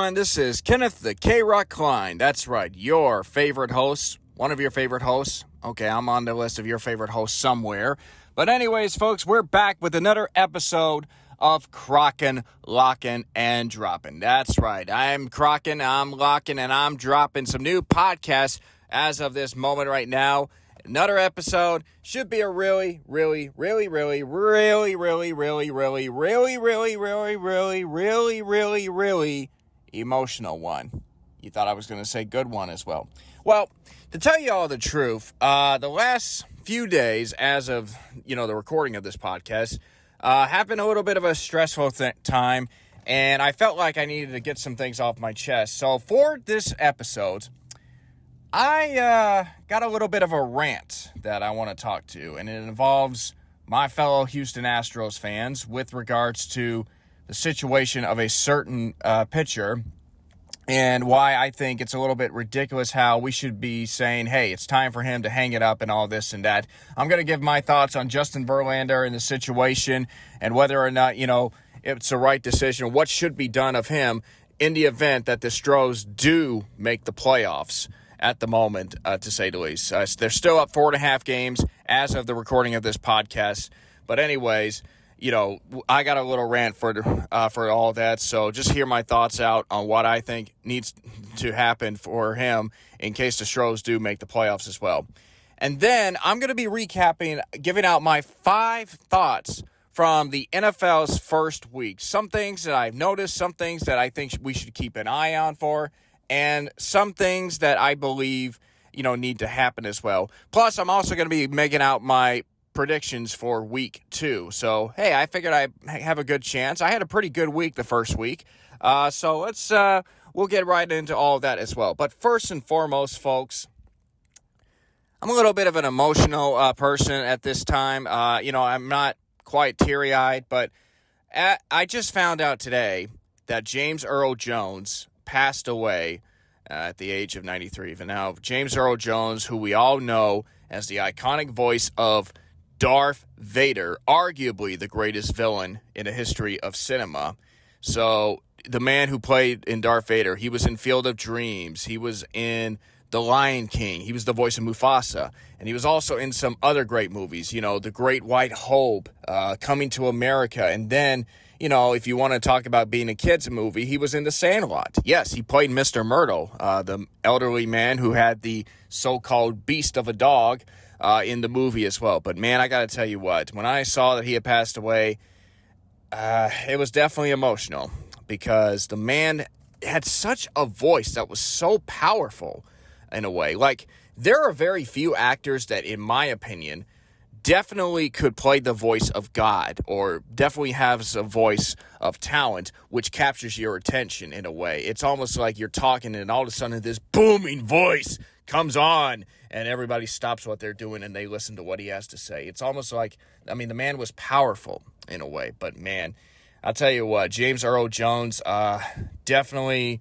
everyone. This is Kenneth the K-Rock Klein. That's right, your favorite host, one of your favorite hosts. Okay, I'm on the list of your favorite hosts somewhere. But anyways, folks, we're back with another episode of Krocking, Locking, and Dropping. That's right, I'm Krocking, I'm locking, and I'm dropping some new podcasts as of this moment right now. Another episode should be a really emotional one. You thought I was going to say good one as well. Well, to tell you all the truth, the last few days as of, the recording of this podcast, have been a little bit of a stressful time, and I felt like I needed to get some things off my chest. So for this episode, I got a little bit of a rant that I want to talk to, and it involves my fellow Houston Astros fans with regards to the situation of a certain pitcher and why I think it's a little bit ridiculous how we should be saying, hey, it's time for him to hang it up and all this and that. I'm going to give my thoughts on Justin Verlander and the situation and whether or not, it's the right decision, what should be done of him in the event that the Astros do make the playoffs. At the moment, to say the least. They're still up 4.5 games as of the recording of this podcast. But anyways, I got a little rant for all that. So just hear my thoughts out on what I think needs to happen for him in case the Astros do make the playoffs as well. And then I'm going to be recapping, giving out my 5 thoughts from the NFL's first week. Some things that I've noticed, some things that I think we should keep an eye on for, and some things that I believe, need to happen as well. Plus, I'm also going to be making out my predictions for week 2. So, hey, I figured I have a good chance. I had a pretty good week the first week. So we'll get right into all of that as well. But first and foremost, folks, I'm a little bit of an emotional person at this time. I'm not quite teary-eyed, but I just found out today that James Earl Jones passed away at the age of 93. And now, James Earl Jones, who we all know as the iconic voice of Darth Vader, arguably the greatest villain in the history of cinema. So, the man who played in Darth Vader, he was in Field of Dreams, he was in The Lion King, he was the voice of Mufasa, and he was also in some other great movies, The Great White Hope, Coming to America, and then if you want to talk about being a kid's movie, he was in The Sandlot. Yes, he played Mr. Myrtle, the elderly man who had the so-called beast of a dog in the movie as well. But, man, I got to tell you what, when I saw that he had passed away, it was definitely emotional because the man had such a voice that was so powerful in a way. Like, there are very few actors that, in my opinion, definitely could play the voice of God or definitely has a voice of talent which captures your attention in a way. It's almost like you're talking and all of a sudden this booming voice comes on and everybody stops what they're doing and they listen to what he has to say. It's almost like, the man was powerful in a way. But, man, I'll tell you what, James Earl Jones, definitely,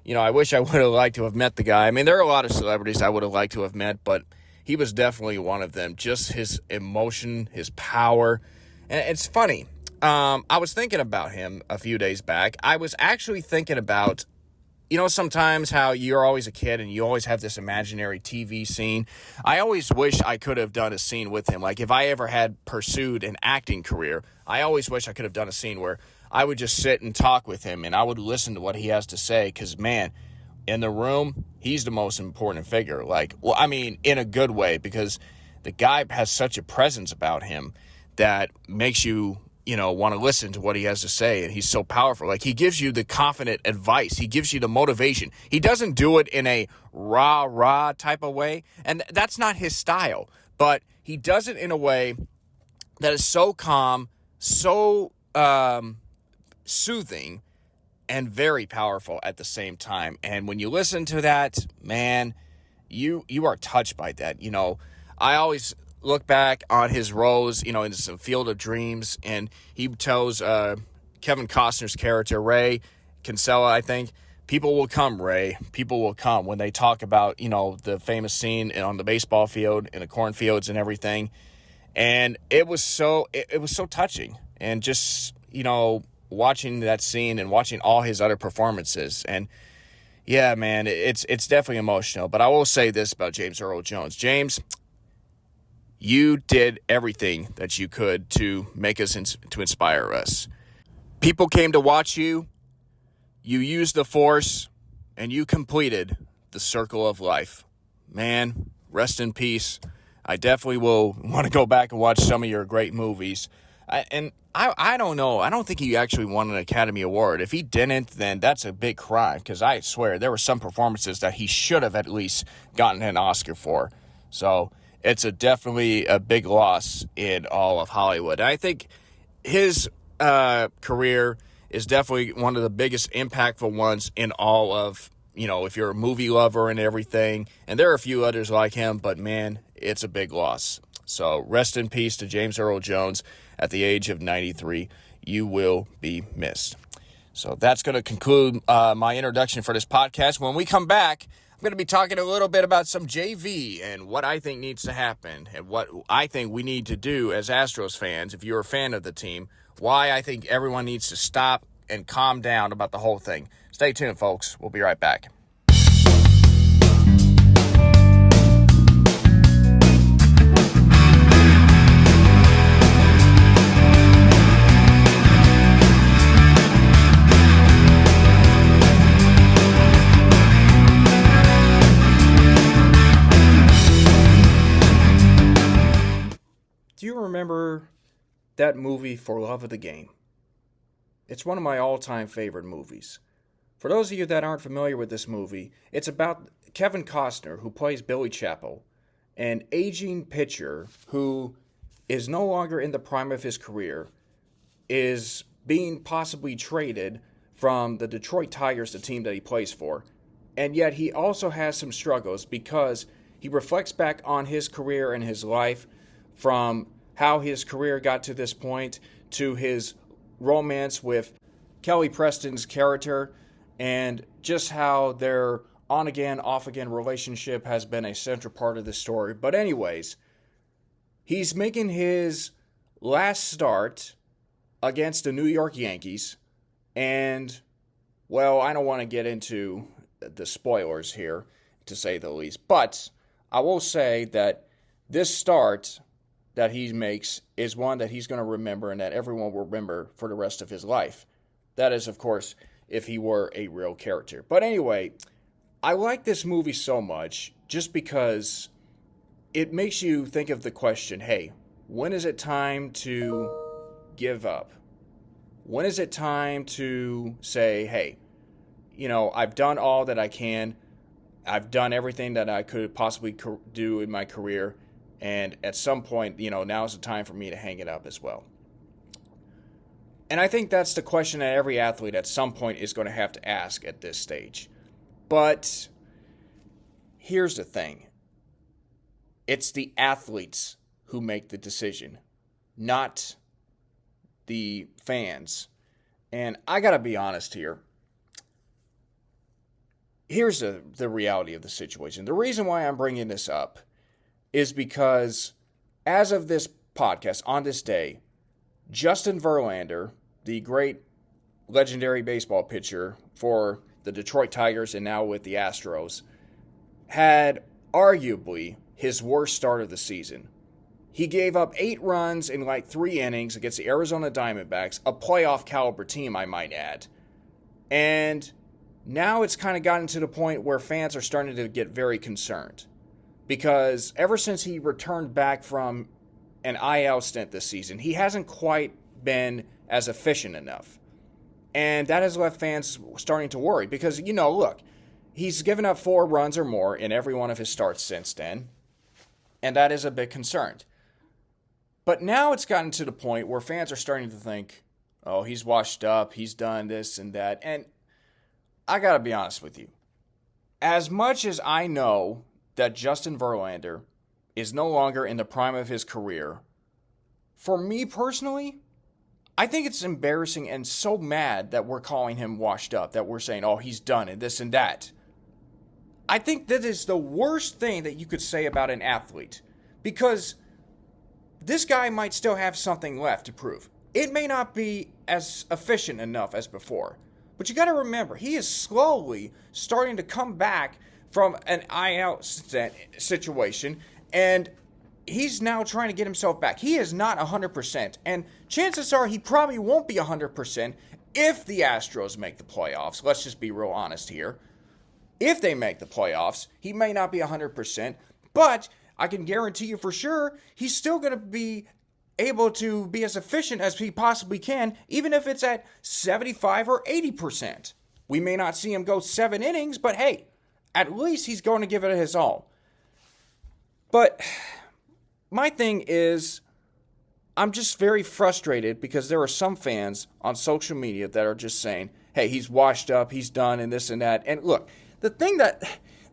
I wish I would have liked to have met the guy. There are a lot of celebrities I would have liked to have met, but he was definitely one of them. Just his emotion, his power. And it's funny. I was thinking about him a few days back. I was actually thinking about, sometimes how you're always a kid and you always have this imaginary TV scene. I always wish I could have done a scene with him. Like if I ever had pursued an acting career, I always wish I could have done a scene where I would just sit and talk with him and I would listen to what he has to say. Because, man, in the room, he's the most important figure. In a good way, because the guy has such a presence about him that makes you, want to listen to what he has to say. And he's so powerful. Like, he gives you the confident advice. He gives you the motivation. He doesn't do it in a rah-rah type of way. And that's not his style. But he does it in a way that is so calm, so soothing, and very powerful at the same time. And when you listen to that, man, you are touched by that. I always look back on his roles, in some Field of Dreams, and he tells Kevin Costner's character, Ray Kinsella, I think, people will come, Ray. People will come when they talk about, the famous scene on the baseball field, in the cornfields and everything. And it was so touching. And just, watching that scene and watching all his other performances. And yeah, man, it's definitely emotional. But I will say this about James Earl Jones. James, you did everything that you could to make us, to inspire us. People came to watch you. You used the Force, and you completed the circle of life. Man, rest in peace. I definitely will want to go back and watch some of your great movies. I don't know. I don't think he actually won an Academy Award. If he didn't, then that's a big crime, because I swear there were some performances that he should have at least gotten an Oscar for. So it's definitely a big loss in all of Hollywood. And I think his career is definitely one of the biggest impactful ones in all of, if you're a movie lover and everything. And there are a few others like him, but man, it's a big loss. So rest in peace to James Earl Jones at the age of 93. You will be missed. So that's going to conclude my introduction for this podcast. When we come back, I'm going to be talking a little bit about some JV and what I think needs to happen and what I think we need to do as Astros fans, if you're a fan of the team, why I think everyone needs to stop and calm down about the whole thing. Stay tuned, folks. We'll be right back. Do you remember that movie For Love of the Game? It's one of my all-time favorite movies. For those of you that aren't familiar with this movie, it's about Kevin Costner, who plays Billy Chapel, an aging pitcher who is no longer in the prime of his career, is being possibly traded from the Detroit Tigers, the team that he plays for. And yet he also has some struggles because he reflects back on his career and his life, from how his career got to this point to his romance with Kelly Preston's character, and just how their on-again, off-again relationship has been a central part of the story. But anyways, he's making his last start against the New York Yankees, and, well, I don't want to get into the spoilers here, to say the least, but I will say that this start that he makes is one that he's going to remember and that everyone will remember for the rest of his life. That is, of course, if he were a real character. But anyway, I like this movie so much just because it makes you think of the question, hey, when is it time to give up? When is it time to say, hey, I've done all that I can. I've done everything that I could possibly do in my career. And at some point, now is the time for me to hang it up as well. And I think that's the question that every athlete at some point is going to have to ask at this stage. But here's the thing. It's the athletes who make the decision, not the fans. And I got to be honest here. Here's the reality of the situation. The reason why I'm bringing this up is because as of this podcast, on this day, Justin Verlander, the great legendary baseball pitcher for the Detroit Tigers and now with the Astros, had arguably his worst start of the season. He gave up 8 runs in 3 innings against the Arizona Diamondbacks, a playoff caliber team, I might add. And now it's kind of gotten to the point where fans are starting to get very concerned. Because ever since he returned back from an IL stint this season, he hasn't quite been as efficient enough. And that has left fans starting to worry. Because, look, he's given up 4 runs or more in every one of his starts since then. And that is a big concern. But now it's gotten to the point where fans are starting to think, oh, he's washed up, he's done this and that. And I got to be honest with you. As much as I know that Justin Verlander is no longer in the prime of his career, for me personally, I think it's embarrassing and so mad that we're calling him washed up, that we're saying, oh, he's done and this and that. I think that is the worst thing that you could say about an athlete, because this guy might still have something left to prove. It may not be as efficient enough as before. But you got to remember, he is slowly starting to come back from an IL situation, and he's now trying to get himself back. He is not 100%, and chances are he probably won't be 100% if the Astros make the playoffs. Let's just be real honest here. If they make the playoffs, he may not be 100%, but I can guarantee you for sure he's still going to be able to be as efficient as he possibly can, even if it's at 75 or 80%. We may not see him go 7 innings, but hey, at least he's going to give it his all. But my thing is, I'm just very frustrated because there are some fans on social media that are just saying, hey, he's washed up, he's done, and this and that. And look, the thing that,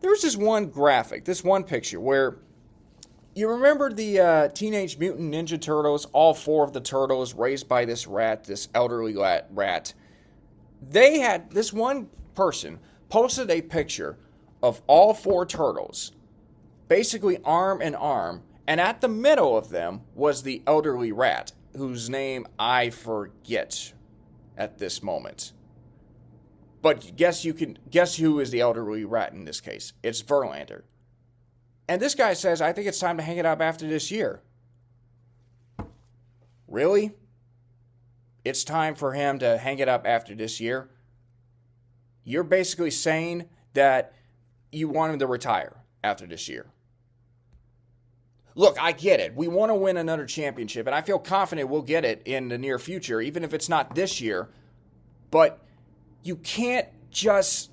there was this one graphic, this one picture where, you remember the Teenage Mutant Ninja Turtles, all 4 of the turtles raised by this rat, this elderly rat. They had, this one person posted a picture of all 4 turtles, basically arm in arm, and at the middle of them was the elderly rat, whose name I forget at this moment. But guess who is the elderly rat in this case? It's Verlander. And this guy says, I think it's time to hang it up after this year. Really? It's time for him to hang it up after this year? You're basically saying that you want him to retire after this year. Look, I get it. We want to win another championship, and I feel confident we'll get it in the near future, even if it's not this year. But you can't just...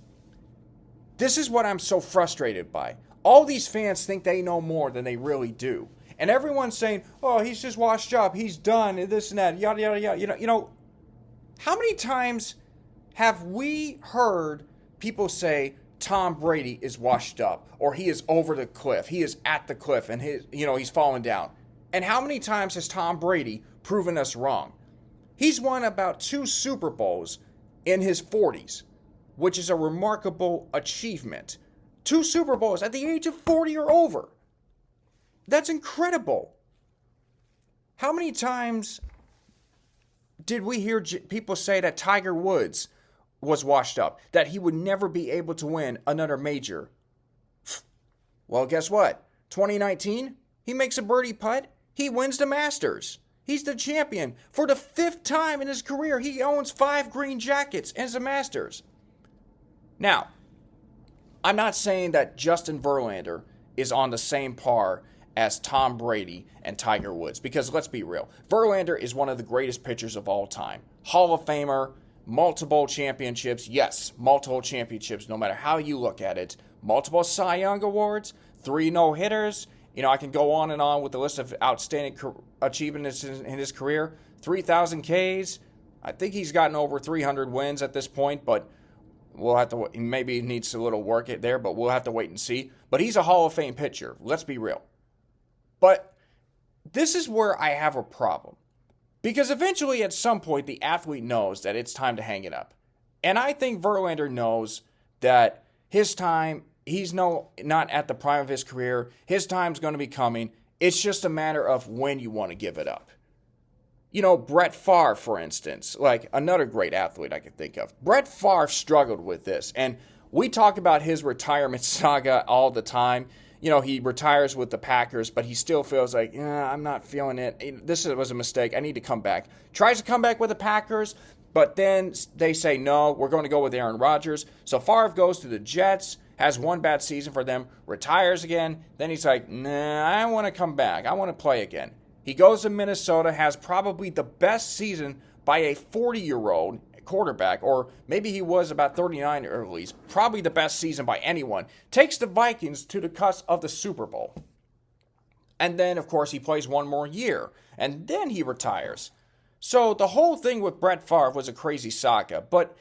This is what I'm so frustrated by. All these fans think they know more than they really do. And everyone's saying, oh, he's just washed up, he's done, and this and that, yada, yada, yada. You know, how many times have we heard people say Tom Brady is washed up, or he is over the cliff, he is at the cliff, and he's fallen down? And how many times has Tom Brady proven us wrong? He's won about 2 Super Bowls in his 40s, which is a remarkable achievement. 2 Super Bowls at the age of 40 or over. That's incredible. How many times did we hear people say that Tiger Woods was washed up, that he would never be able to win another major? Well, guess what? 2019, he makes a birdie putt. He wins the Masters. He's the champion. For the 5th time in his career, he owns 5 green jackets and the Masters. Now, I'm not saying that Justin Verlander is on the same par as Tom Brady and Tiger Woods, because let's be real, Verlander is one of the greatest pitchers of all time. Hall of Famer, multiple championships, yes, multiple championships, no matter how you look at it. Multiple Cy Young Awards, 3 no-hitters. You know, I can go on and on with the list of outstanding achievements in his career. 3,000 Ks. I think he's gotten over 300 wins at this point, but we'll have to, maybe he needs a little work there, but we'll have to wait and see. But he's a Hall of Fame pitcher. Let's be real. But this is where I have a problem. Because eventually, at some point, the athlete knows that it's time to hang it up. And I think Verlander knows that his time, he's not at the prime of his career. His time's going to be coming. It's just a matter of when you want to give it up. You know, Brett Favre, for instance, like another great athlete I could think of. Brett Favre struggled with this, and we talk about his retirement saga all the time. You know, he retires with the Packers, but he still feels like, I'm not feeling it. This was a mistake. I need to come back. Tries to come back with the Packers, but then they say, no, we're going to go with Aaron Rodgers. So Favre goes to the Jets, has one bad season for them, retires again. Then he's like, I want to come back. I want to play again. He goes to Minnesota, has probably the best season by a 40-year-old quarterback, or maybe he was about 39 or at least, probably the best season by anyone, takes the Vikings to the cusp of the Super Bowl. And then, of course, he plays one more year, and then he retires. So the whole thing with Brett Favre was a crazy saga. But,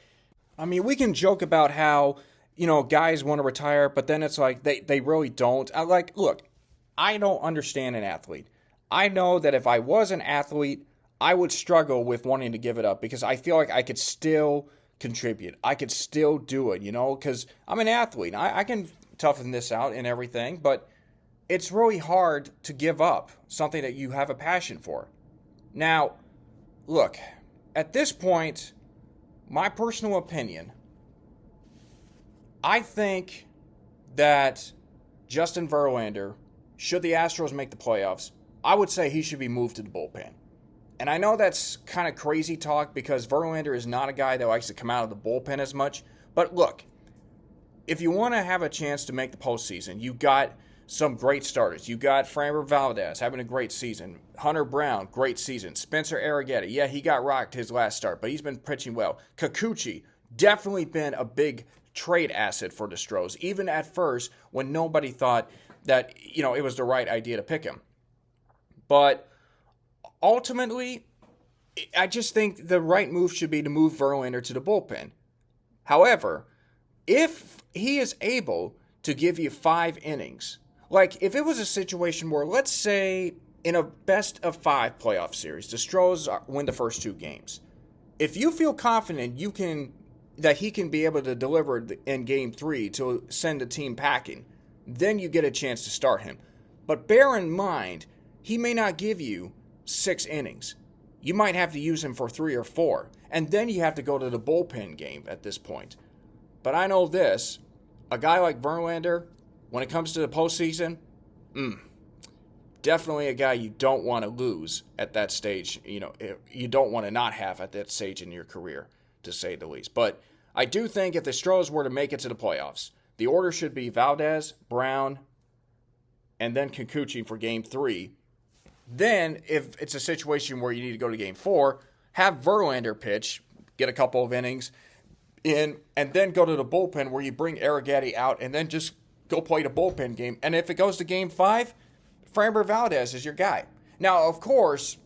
I mean, we can joke about how, you know, guys want to retire, but then it's like they really don't. Look, I don't understand an athlete. I know that if I was an athlete, I would struggle with wanting to give it up because I feel like I could still contribute. I could still do it, you know, because I'm an athlete. I can toughen this out and everything, but it's really hard to give up something that you have a passion for. Now, look, at this point, my personal opinion, I think that Justin Verlander, should the Astros make the playoffs, I would say he should be moved to the bullpen. And I know that's kind of crazy talk because Verlander is not a guy that likes to come out of the bullpen as much. But look, if you want to have a chance to make the postseason, you got some great starters. You got Framber Valdez having a great season. Hunter Brown, great season. Spencer Arrieta, yeah, he got rocked his last start, but he's been pitching well. Kikuchi, definitely been a big trade asset for the Stros, even at first when nobody thought that, it was the right idea to pick him. But ultimately, I just think the right move should be to move Verlander to the bullpen. However, if he is able to give you 5 innings, like if it was a situation where, let's say, in a best-of-5 playoff series, the Stros win the first 2 games. If you feel confident that he can be able to deliver in Game 3 to send the team packing, then you get a chance to start him. But bear in mind, he may not give you 6 innings. You might have to use him for 3 or 4, and then you have to go to the bullpen game at this point. But I know this, a guy like Verlander, when it comes to the postseason, definitely a guy you don't want to lose at that stage. You don't want to not have at that stage in your career, to say the least. But I do think if the Stros were to make it to the playoffs, the order should be Valdez, Brown, and then Kikuchi for Game 3. Then, if it's a situation where you need to go to Game 4, have Verlander pitch, get a couple of innings in, and then go to the bullpen where you bring Arrieta out and then just go play the bullpen game. And if it goes to Game 5, Framber Valdez is your guy. Now, of course,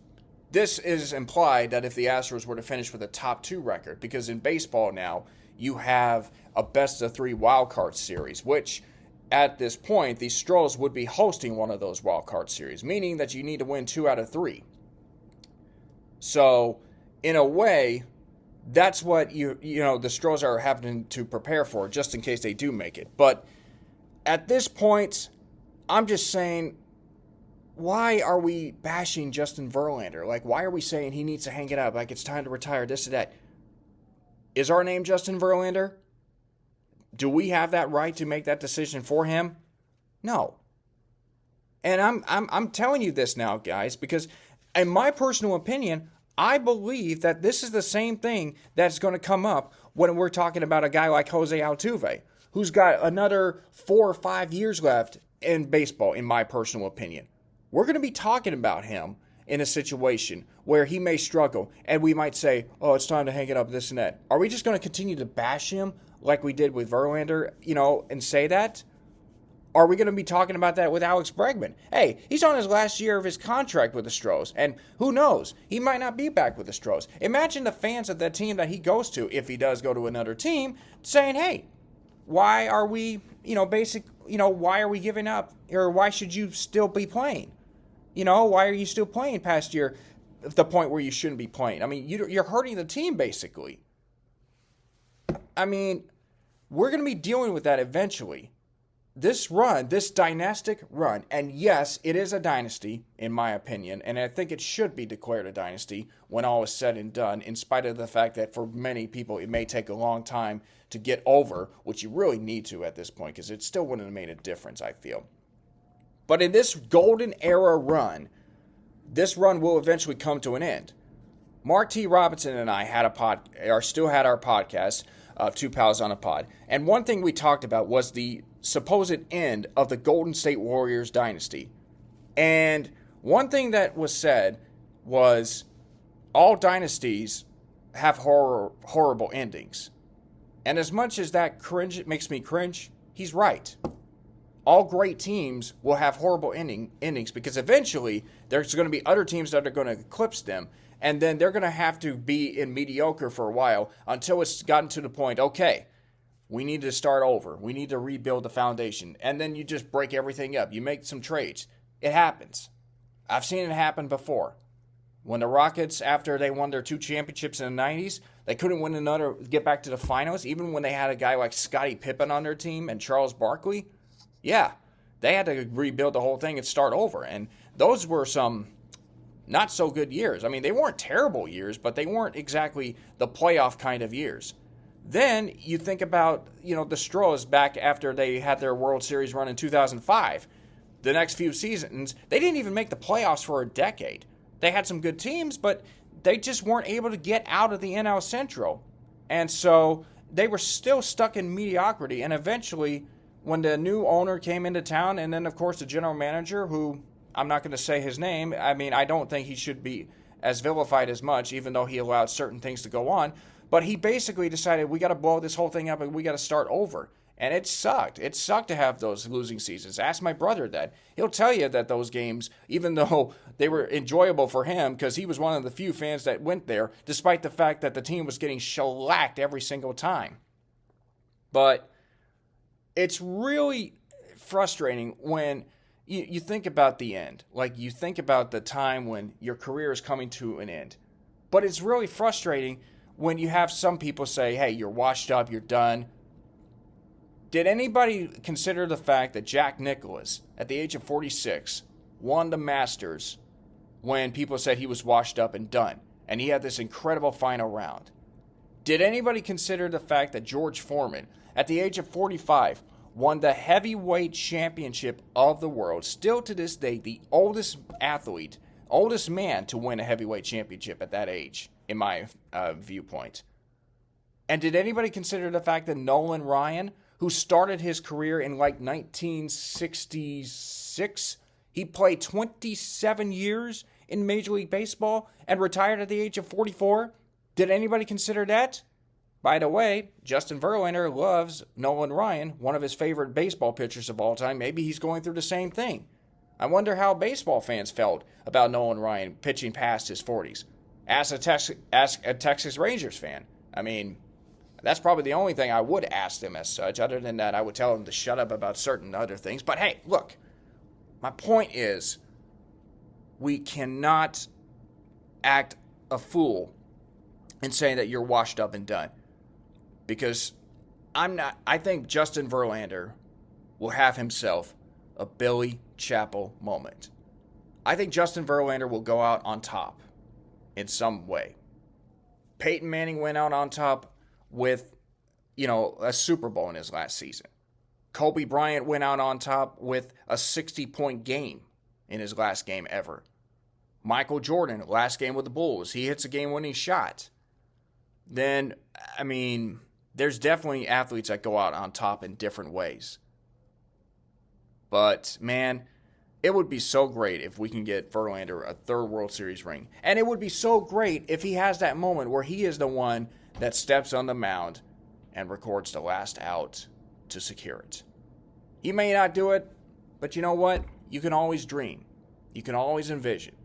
this is implied that if the Astros were to finish with a top 2 record, because in baseball now, you have a best-of-3 wildcard series, which at this point, the Stros would be hosting one of those wildcard series, meaning that you need to win 2 out of 3. So, in a way, that's what the Stros are having to prepare for, just in case they do make it. But at this point, I'm just saying, why are we bashing Justin Verlander? Like, why are we saying he needs to hang it up? Like, it's time to retire, this or that. Is our name Justin Verlander? Do we have that right to make that decision for him? No. And I'm telling you this now, guys, because in my personal opinion, I believe that this is the same thing that's going to come up when we're talking about a guy like Jose Altuve, who's got another 4 or 5 years left in baseball, in my personal opinion. We're going to be talking about him in a situation where he may struggle, and we might say, oh, it's time to hang it up, this and that. Are we just going to continue to bash him like we did with Verlander, and say that? Are we going to be talking about that with Alex Bregman? Hey, he's on his last year of his contract with the Stros, and who knows? He might not be back with the Stros. Imagine the fans of that team that he goes to, if he does go to another team, saying, hey, why are we, why are we giving up? Or why should you still be playing? Why are you still playing past the point where you shouldn't be playing? I mean, you're hurting the team, basically. I mean, we're going to be dealing with that eventually. This dynastic run, and yes, it is a dynasty, in my opinion, and I think it should be declared a dynasty when all is said and done, in spite of the fact that for many people it may take a long time to get over, which you really need to at this point, because it still wouldn't have made a difference, I feel. But in this golden era run, this run will eventually come to an end. Mark T. Robinson and I still had our podcast, Two Pals on a Pod. And one thing we talked about was the supposed end of the Golden State Warriors dynasty. And one thing that was said was all dynasties have horrible endings. And as much as that makes me cringe, he's right. All great teams will have horrible endings because eventually there's going to be other teams that are going to eclipse them. And then they're going to have to be in mediocre for a while until it's gotten to the point, okay, we need to start over. We need to rebuild the foundation. And then you just break everything up. You make some trades. It happens. I've seen it happen before. When the Rockets, after they won their 2 championships in the 90s, they couldn't get back to the finals, even when they had a guy like Scottie Pippen on their team and Charles Barkley. Yeah, they had to rebuild the whole thing and start over. And those were some not so good years. I mean, they weren't terrible years, but they weren't exactly the playoff kind of years. Then you think about, the Stros back after they had their World Series run in 2005. The next few seasons, they didn't even make the playoffs for a decade. They had some good teams, but they just weren't able to get out of the NL Central. And so they were still stuck in mediocrity. And eventually, when the new owner came into town, and then, of course, the general manager, who I'm not going to say his name. I mean, I don't think he should be as vilified as much, even though he allowed certain things to go on. But he basically decided we got to blow this whole thing up and we got to start over. And it sucked. It sucked to have those losing seasons. Ask my brother that. He'll tell you that those games, even though they were enjoyable for him, because he was one of the few fans that went there, despite the fact that the team was getting shellacked every single time. But it's really frustrating when you think about the end. Like, you think about the time when your career is coming to an end. But it's really frustrating when you have some people say, hey, you're washed up, you're done. Did anybody consider the fact that Jack Nicklaus, at the age of 46, won the Masters when people said he was washed up and done, and he had this incredible final round? Did anybody consider the fact that George Foreman, at the age of 45, won the heavyweight championship of the world, still to this day the oldest athlete, oldest man to win a heavyweight championship at that age, in my viewpoint? And did anybody consider the fact that Nolan Ryan, who started his career in like 1966, he played 27 years in Major League Baseball and retired at the age of 44? Did anybody consider that? By the way, Justin Verlander loves Nolan Ryan, one of his favorite baseball pitchers of all time. Maybe he's going through the same thing. I wonder how baseball fans felt about Nolan Ryan pitching past his 40s. Ask a Texas Rangers fan. I mean, that's probably the only thing I would ask them as such. Other than that, I would tell them to shut up about certain other things. But hey, look, my point is, we cannot act a fool and saying that you're washed up and done. Because I think Justin Verlander will have himself a Billy Chappell moment. I think Justin Verlander will go out on top in some way. Peyton Manning went out on top with, a Super Bowl in his last season. Kobe Bryant went out on top with a 60-point game in his last game ever. Michael Jordan, last game with the Bulls, he hits a game-winning shot. Then, there's definitely athletes that go out on top in different ways. But, man, it would be so great if we can get Verlander a third World Series ring. And it would be so great if he has that moment where he is the one that steps on the mound and records the last out to secure it. He may not do it, but you know what? You can always dream. You can always envision.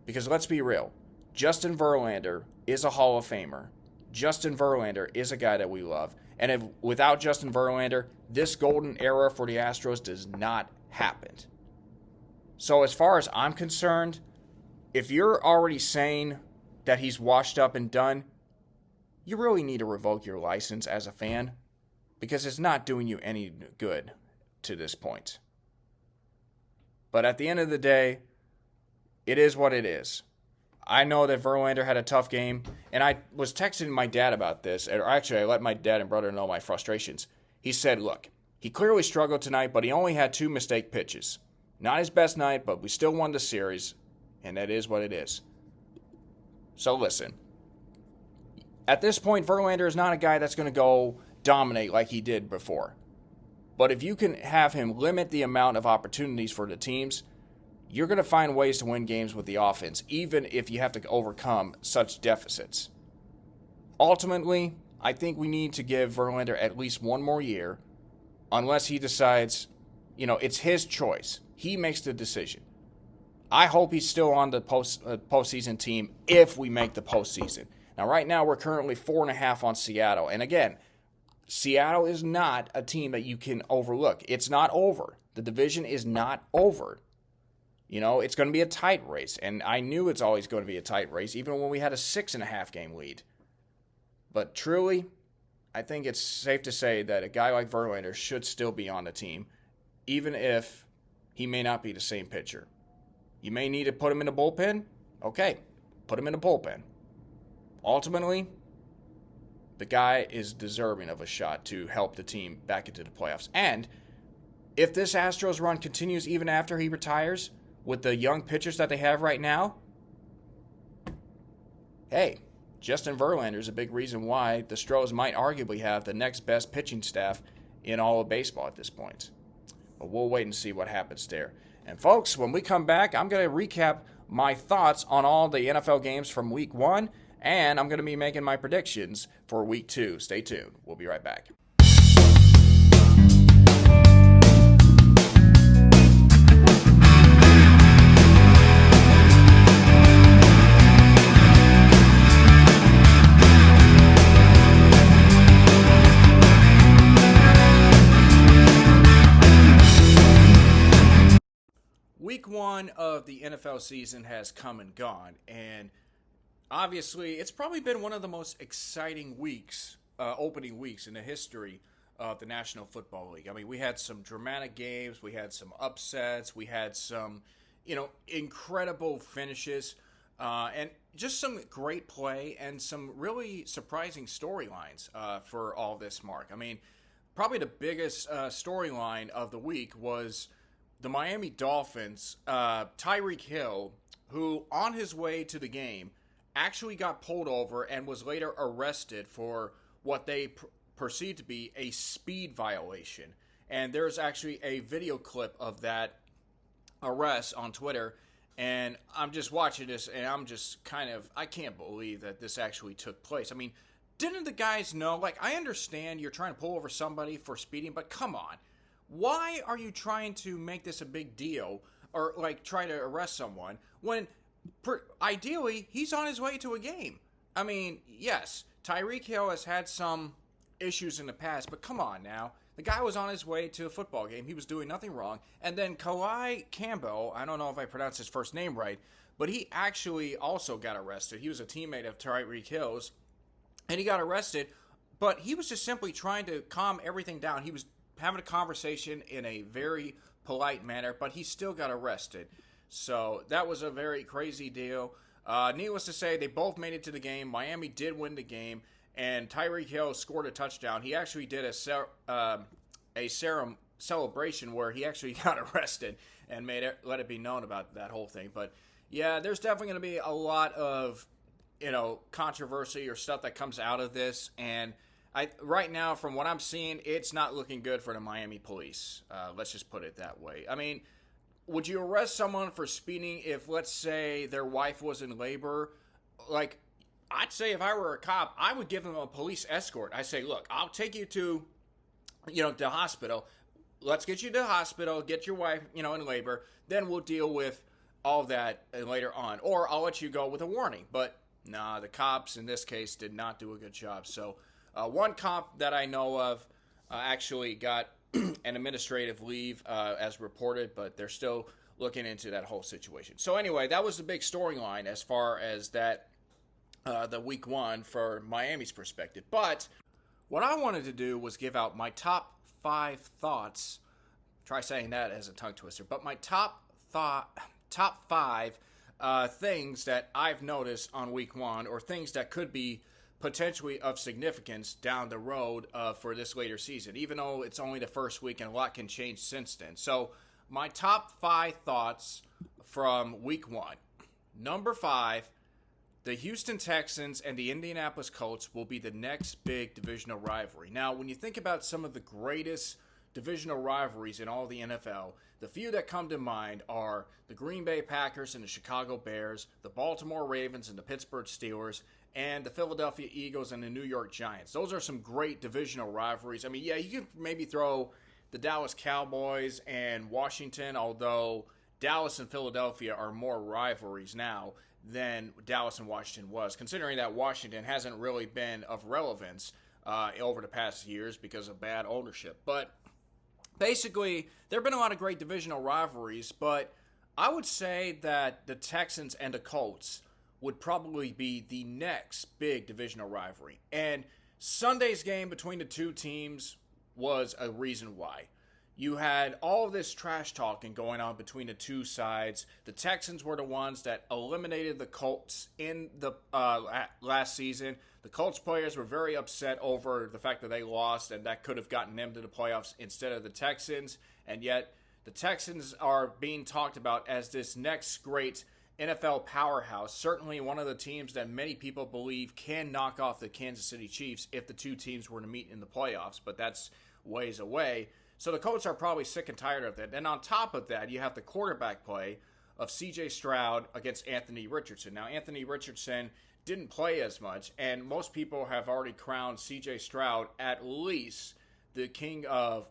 Because let's be real, Justin Verlander is a Hall of Famer. Justin Verlander is a guy that we love. And without Justin Verlander, this golden era for the Astros does not happen. So as far as I'm concerned, if you're already saying that he's washed up and done, you really need to revoke your license as a fan, because it's not doing you any good to this point. But at the end of the day, it is what it is. I know that Verlander had a tough game, and I was texting my dad about this, or actually I let my dad and brother know my frustrations. He said, look, he clearly struggled tonight, but he only had 2 mistake pitches. Not his best night, but we still won the series, and that is what it is. So listen, at this point, Verlander is not a guy that's going to go dominate like he did before. But if you can have him limit the amount of opportunities for the teams, you're going to find ways to win games with the offense, even if you have to overcome such deficits. Ultimately, I think we need to give Verlander at least one more year, unless he decides, it's his choice. He makes the decision. I hope he's still on the postseason team if we make the postseason. Now, right now, we're currently 4.5 on Seattle. And again, Seattle is not a team that you can overlook. It's not over. The division is not over. It's going to be a tight race, and I knew it's always going to be a tight race, even when we had a 6.5 game lead. But truly, I think it's safe to say that a guy like Verlander should still be on the team, even if he may not be the same pitcher. You may need to put him in the bullpen. Okay, put him in the bullpen. Ultimately, the guy is deserving of a shot to help the team back into the playoffs. And if this Astros run continues even after he retires with the young pitchers that they have right now, hey, Justin Verlander is a big reason why the Stros might arguably have the next best pitching staff in all of baseball at this point. But we'll wait and see what happens there. And folks, when we come back, I'm going to recap my thoughts on all the NFL games from week 1, and I'm going to be making my predictions for week 2. Stay tuned. We'll be right back. Week 1 of the NFL season has come and gone, and obviously it's probably been one of the most exciting weeks, opening weeks in the history of the National Football League. I mean, we had some dramatic games, we had some upsets, we had some, incredible finishes, and just some great play and some really surprising storylines for all this, Mark. I mean, probably the biggest storyline of the week was the Miami Dolphins, Tyreek Hill, who on his way to the game actually got pulled over and was later arrested for what they perceived to be a speed violation. And there's actually a video clip of that arrest on Twitter. And I'm just watching this and I'm just I can't believe that this actually took place. I mean, didn't the guys know? Like, I understand you're trying to pull over somebody for speeding, but come on. Why are you trying to make this a big deal or try to arrest someone when ideally he's on his way to a game? I mean, yes, Tyreek Hill has had some issues in the past, but come on now. The guy was on his way to a football game. He was doing nothing wrong. And then Calais Campbell, I don't know if I pronounced his first name right, but he actually also got arrested. He was a teammate of Tyreek Hill's, and he got arrested, but he was just simply trying to calm everything down. He was having a conversation in a very polite manner, but he still got arrested. So that was a very crazy deal. Needless to say, they both made it to the game. Miami did win the game, and Tyreek Hill scored a touchdown. He actually did a celebration where he actually got arrested and let it be known about that whole thing. But yeah, there's definitely going to be a lot of controversy or stuff that comes out of this, and right now, from what I'm seeing, it's not looking good for the Miami police. Let's just put it that way. I mean, would you arrest someone for speeding if, let's say, their wife was in labor? Like, I'd say if I were a cop, I would give them a police escort. I say, look, I'll take you to, the hospital. Let's get you to the hospital, get your wife, in labor. Then we'll deal with all that later on. Or I'll let you go with a warning. But, nah, the cops in this case did not do a good job. So, one cop that I know of actually got an administrative leave as reported, but they're still looking into that whole situation. So anyway, that was the big storyline as far as that the week 1 for Miami's perspective. But what I wanted to do was give out my top 5 thoughts. Try saying that as a tongue twister. But my top 5 things that I've noticed on week 1, or things that could be potentially of significance down the road for this later season, even though it's only the first week and a lot can change since then. So my top 5 thoughts from week 1. Number 5, the Houston Texans and the Indianapolis Colts will be the next big divisional rivalry. Now, when you think about some of the greatest divisional rivalries in all the NFL, the few that come to mind are the Green Bay Packers and the Chicago Bears, the Baltimore Ravens and the Pittsburgh Steelers, and the Philadelphia Eagles and the New York Giants. Those are some great divisional rivalries. I mean, yeah, you can maybe throw the Dallas Cowboys and Washington, although Dallas and Philadelphia are more rivalries now than Dallas and Washington was, considering that Washington hasn't really been of relevance over the past years because of bad ownership. But basically, there have been a lot of great divisional rivalries, but I would say that the Texans and the Colts would probably be the next big divisional rivalry. And Sunday's game between the two teams was a reason why. you had all this trash talking going on between the two sides. The Texans were the ones that eliminated the Colts in the last season. The Colts players were very upset over the fact that they lost, and that could have gotten them to the playoffs instead of the Texans. And yet, the Texans are being talked about as this next great NFL powerhouse. Certainly one of the teams that many people believe can knock off the Kansas City Chiefs if the two teams were to meet in the playoffs, but that's ways away. So the Colts are probably sick and tired of that. And on top of that, you have the quarterback play of C.J. Stroud against Anthony Richardson. Now, Anthony Richardson didn't play as much, and most people have already crowned C.J. Stroud at least the king of,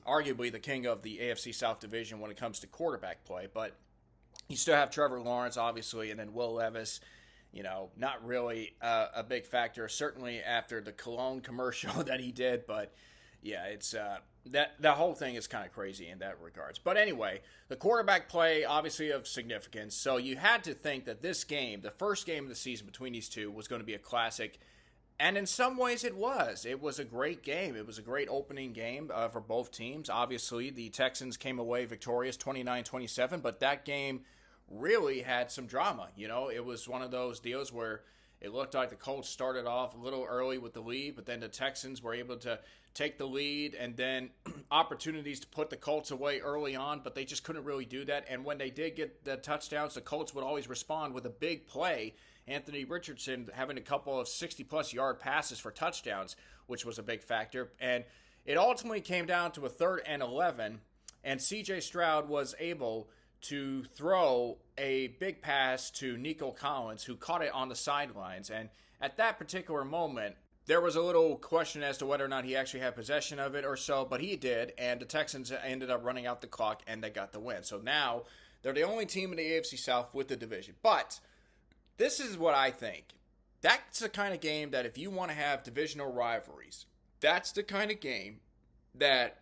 arguably the king of the AFC South Division when it comes to quarterback play. But you still have Trevor Lawrence, obviously, and then Will Levis. Not really a big factor, certainly after the cologne commercial that he did, but yeah, it's that whole thing is kind of crazy in that regards. But anyway, the quarterback play obviously of significance. So you had to think that this game, the first game of the season between these two, was going to be a classic. And in some ways it was. It was a great game. It was a great opening game for both teams. Obviously, the Texans came away victorious 29-27, but that game really had some drama. It was one of those deals where it looked like the Colts started off a little early with the lead, but then the Texans were able to take the lead and then opportunities to put the Colts away early on, but they just couldn't really do that. And when they did get the touchdowns, the Colts would always respond with a big play. Anthony Richardson having a couple of 60-plus yard passes for touchdowns, which was a big factor. And it ultimately came down to a 3rd and 11, and C.J. Stroud was able to throw a big pass to Nico Collins, who caught it on the sidelines. And at that particular moment, there was a little question as to whether or not he actually had possession of it or so, but he did, and the Texans ended up running out the clock, and they got the win. So now they're the only team in the AFC South with the division. But this is what I think. That's the kind of game that if you want to have divisional rivalries, that's the kind of game that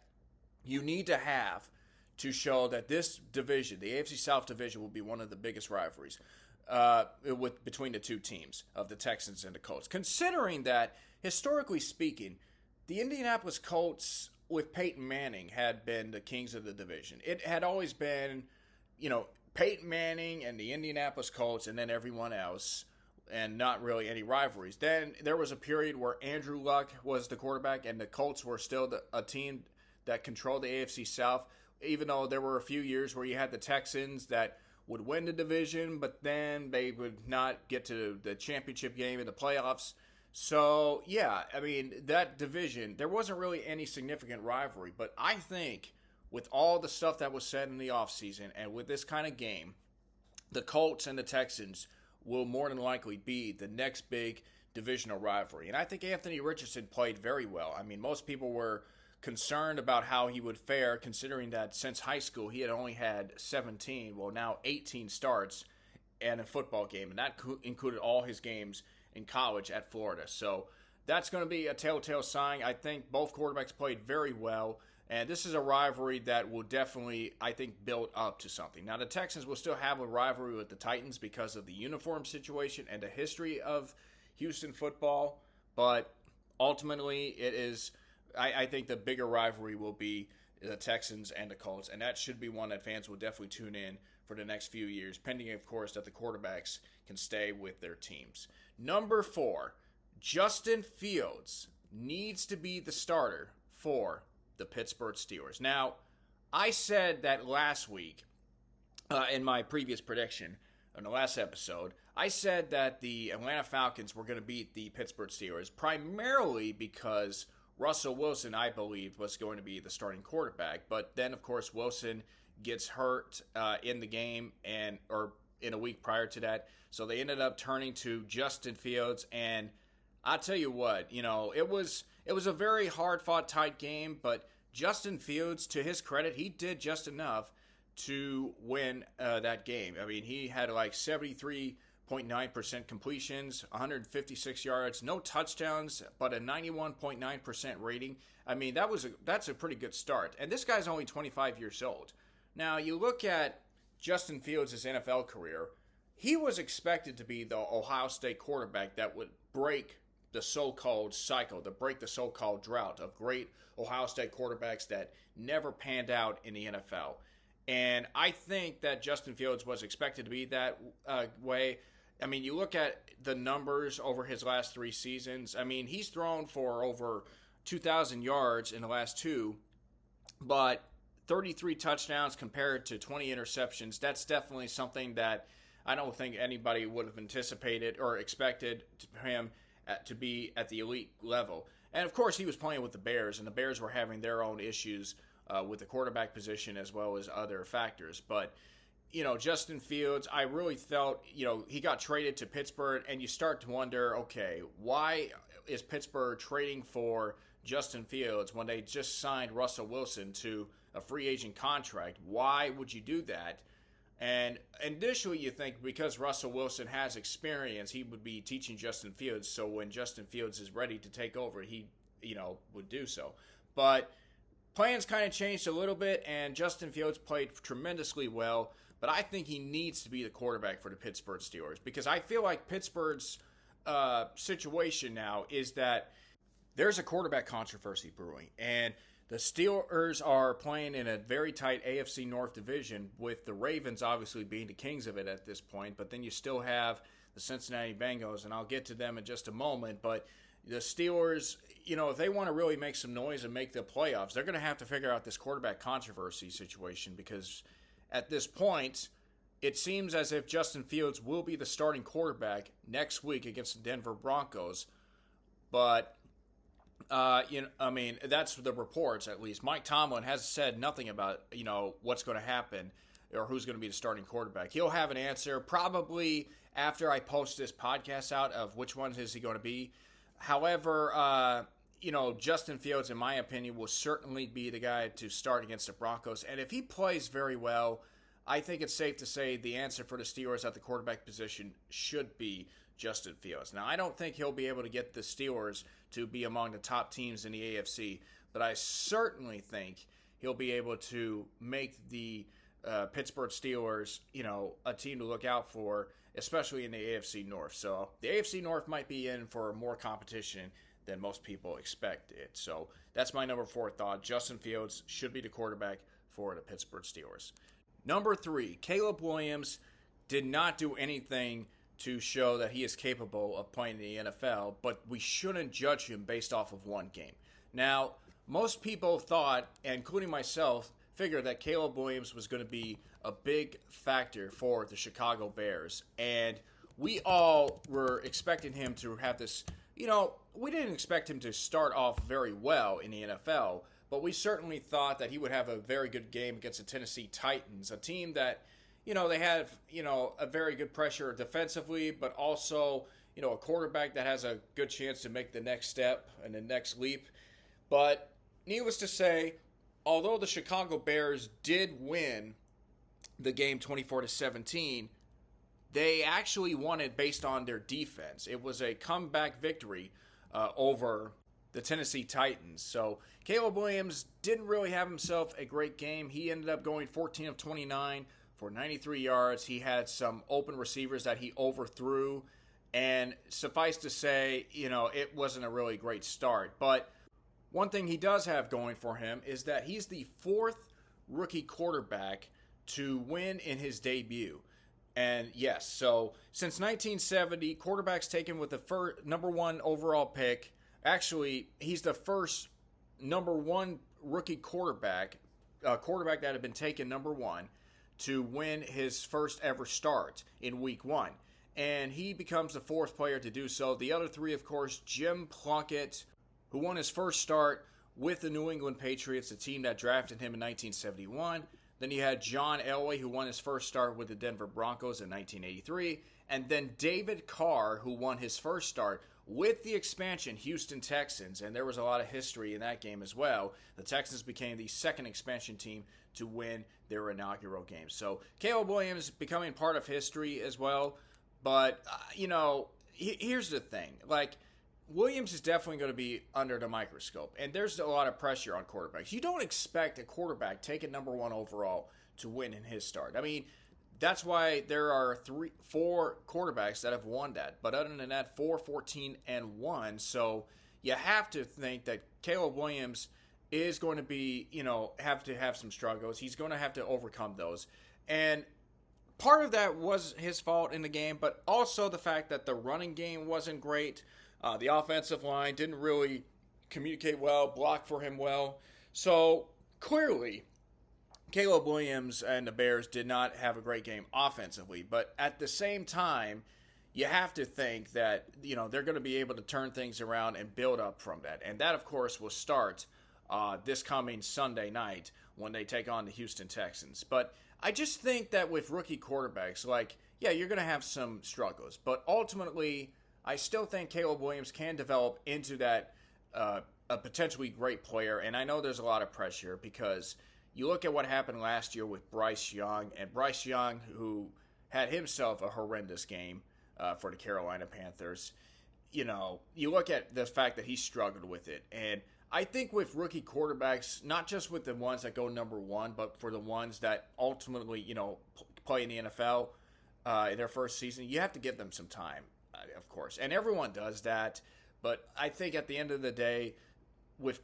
you need to have to show that this division, the AFC South division, will be one of the biggest rivalries between the two teams of the Texans and the Colts. Considering that, historically speaking, the Indianapolis Colts with Peyton Manning had been the kings of the division. It had always been, Peyton Manning and the Indianapolis Colts and then everyone else, and not really any rivalries. Then there was a period where Andrew Luck was the quarterback and the Colts were still a team that controlled the AFC South, even though there were a few years where you had the Texans that would win the division, but then they would not get to the championship game in the playoffs. So, yeah, that division, there wasn't really any significant rivalry. But I think with all the stuff that was said in the offseason and with this kind of game, the Colts and the Texans will more than likely be the next big divisional rivalry. And I think Anthony Richardson played very well. Most people were concerned about how he would fare, considering that since high school he had only had 18 starts and a football game, and that included all his games in college at Florida. So that's going to be a telltale sign. I think both quarterbacks played very well, and this is a rivalry that will definitely, I think, build up to something. Now, the Texans will still have a rivalry with the Titans because of the uniform situation and the history of Houston football, but ultimately it is, I think the bigger rivalry will be the Texans and the Colts, and that should be one that fans will definitely tune in for the next few years, pending, of course, that the quarterbacks can stay with their teams. Number 4, Justin Fields needs to be the starter for the Pittsburgh Steelers. Now, I said that last week in my previous prediction, in the last episode, I said that the Atlanta Falcons were going to beat the Pittsburgh Steelers primarily because Russell Wilson, I believed, was going to be the starting quarterback. But then, of course, Wilson gets hurt in the game or in a week prior to that. So they ended up turning to Justin Fields. And I'll tell you what, it was a very hard-fought, tight game. But Justin Fields, to his credit, he did just enough to win that game. He had like 73.9% completions, 156 yards, no touchdowns, but a 91.9% rating. That's a pretty good start. And this guy's only 25 years old. Now, you look at Justin Fields' NFL career, he was expected to be the Ohio State quarterback that would break the so-called cycle, to break the so-called drought of great Ohio State quarterbacks that never panned out in the NFL. And I think that Justin Fields was expected to be that way. I mean, you look at the numbers over his last 3 seasons. I mean, he's thrown for over 2,000 yards in the last 2, but 33 touchdowns compared to 20 interceptions. That's definitely something that I don't think anybody would have anticipated or expected him to be at the elite level. And of course, he was playing with the Bears, and the Bears were having their own issues with the quarterback position as well as other factors. But, Justin Fields, I really felt, he got traded to Pittsburgh, and you start to wonder, okay, why is Pittsburgh trading for Justin Fields when they just signed Russell Wilson to a free agent contract? Why would you do that? And initially you think because Russell Wilson has experience, he would be teaching Justin Fields, so when Justin Fields is ready to take over, he, would do so. But plans kind of changed a little bit, and Justin Fields played tremendously well, but I think he needs to be the quarterback for the Pittsburgh Steelers, because I feel like Pittsburgh's situation now is that there's a quarterback controversy brewing, and the Steelers are playing in a very tight AFC North division, with the Ravens obviously being the kings of it at this point, but then you still have the Cincinnati Bengals, and I'll get to them in just a moment. But the Steelers, if they want to really make some noise and make the playoffs, they're going to have to figure out this quarterback controversy situation, because at this point, it seems as if Justin Fields will be the starting quarterback next week against the Denver Broncos, but that's the reports, at least. Mike Tomlin has said nothing about, what's going to happen or who's going to be the starting quarterback. He'll have an answer probably after I post this podcast out of which ones is he going to be. However, Justin Fields, in my opinion, will certainly be the guy to start against the Broncos. And if he plays very well, I think it's safe to say the answer for the Steelers at the quarterback position should be Justin Fields. Now, I don't think he'll be able to get the Steelers to be among the top teams in the AFC, but I certainly think he'll be able to make the Pittsburgh Steelers, a team to look out for, especially in the AFC North. So the AFC North might be in for more competition than most people expect it. So that's my number 4 thought. Justin Fields should be the quarterback for the Pittsburgh Steelers. Number 3, Caleb Williams did not do anything to show that he is capable of playing in the NFL, but we shouldn't judge him based off of one game. Now, most people thought, including myself, figured that Caleb Williams was going to be a big factor for the Chicago Bears, and we all were expecting him to have this, we didn't expect him to start off very well in the NFL, but we certainly thought that he would have a very good game against the Tennessee Titans, a team that, they have, a very good pressure defensively, but also, a quarterback that has a good chance to make the next step and the next leap. But needless to say, although the Chicago Bears did win the game 24-17, they actually won it based on their defense. It was a comeback victory over the Tennessee Titans. So Caleb Williams didn't really have himself a great game. He ended up going 14 of 29 for 93 yards. He had some open receivers that he overthrew. And suffice to say, it wasn't a really great start. But one thing he does have going for him is that he's the 4th rookie quarterback to win in his debut. And yes, so since 1970, quarterbacks taken with the number 1 overall pick. Actually, he's the first number 1 rookie quarterback that had been taken number 1 to win his first ever start in week 1. And he becomes the 4th player to do so. The other 3, of course, Jim Plunkett, who won his first start with the New England Patriots, the team that drafted him in 1971. Then you had John Elway, who won his first start with the Denver Broncos in 1983. And then David Carr, who won his first start with the expansion Houston Texans. And there was a lot of history in that game as well. The Texans became the 2nd expansion team to win their inaugural game. So Caleb Williams becoming part of history as well. But, here's the thing. Williams is definitely going to be under the microscope, and there's a lot of pressure on quarterbacks. You don't expect a quarterback taken number 1 overall to win in his start. I mean, that's why there are 4 quarterbacks that have won that. But other than that, 4, 14, and 1. So you have to think that Caleb Williams is going to be, have to have some struggles. He's going to have to overcome those. And part of that was his fault in the game, but also the fact that the running game wasn't great. The offensive line didn't really communicate well, block for him well. So clearly, Caleb Williams and the Bears did not have a great game offensively, but at the same time, you have to think that, they're going to be able to turn things around and build up from that. And that, of course, will start this coming Sunday night when they take on the Houston Texans. But I just think that with rookie quarterbacks, you're going to have some struggles. But ultimately, I still think Caleb Williams can develop into that a potentially great player. And I know there's a lot of pressure because you look at what happened last year with Bryce Young, and Bryce Young, who had himself a horrendous game for the Carolina Panthers. You look at the fact that he struggled with it. And I think with rookie quarterbacks, not just with the ones that go number 1, but for the ones that ultimately, play in the NFL in their first season, you have to give them some time, of course. And everyone does that. But I think at the end of the day, with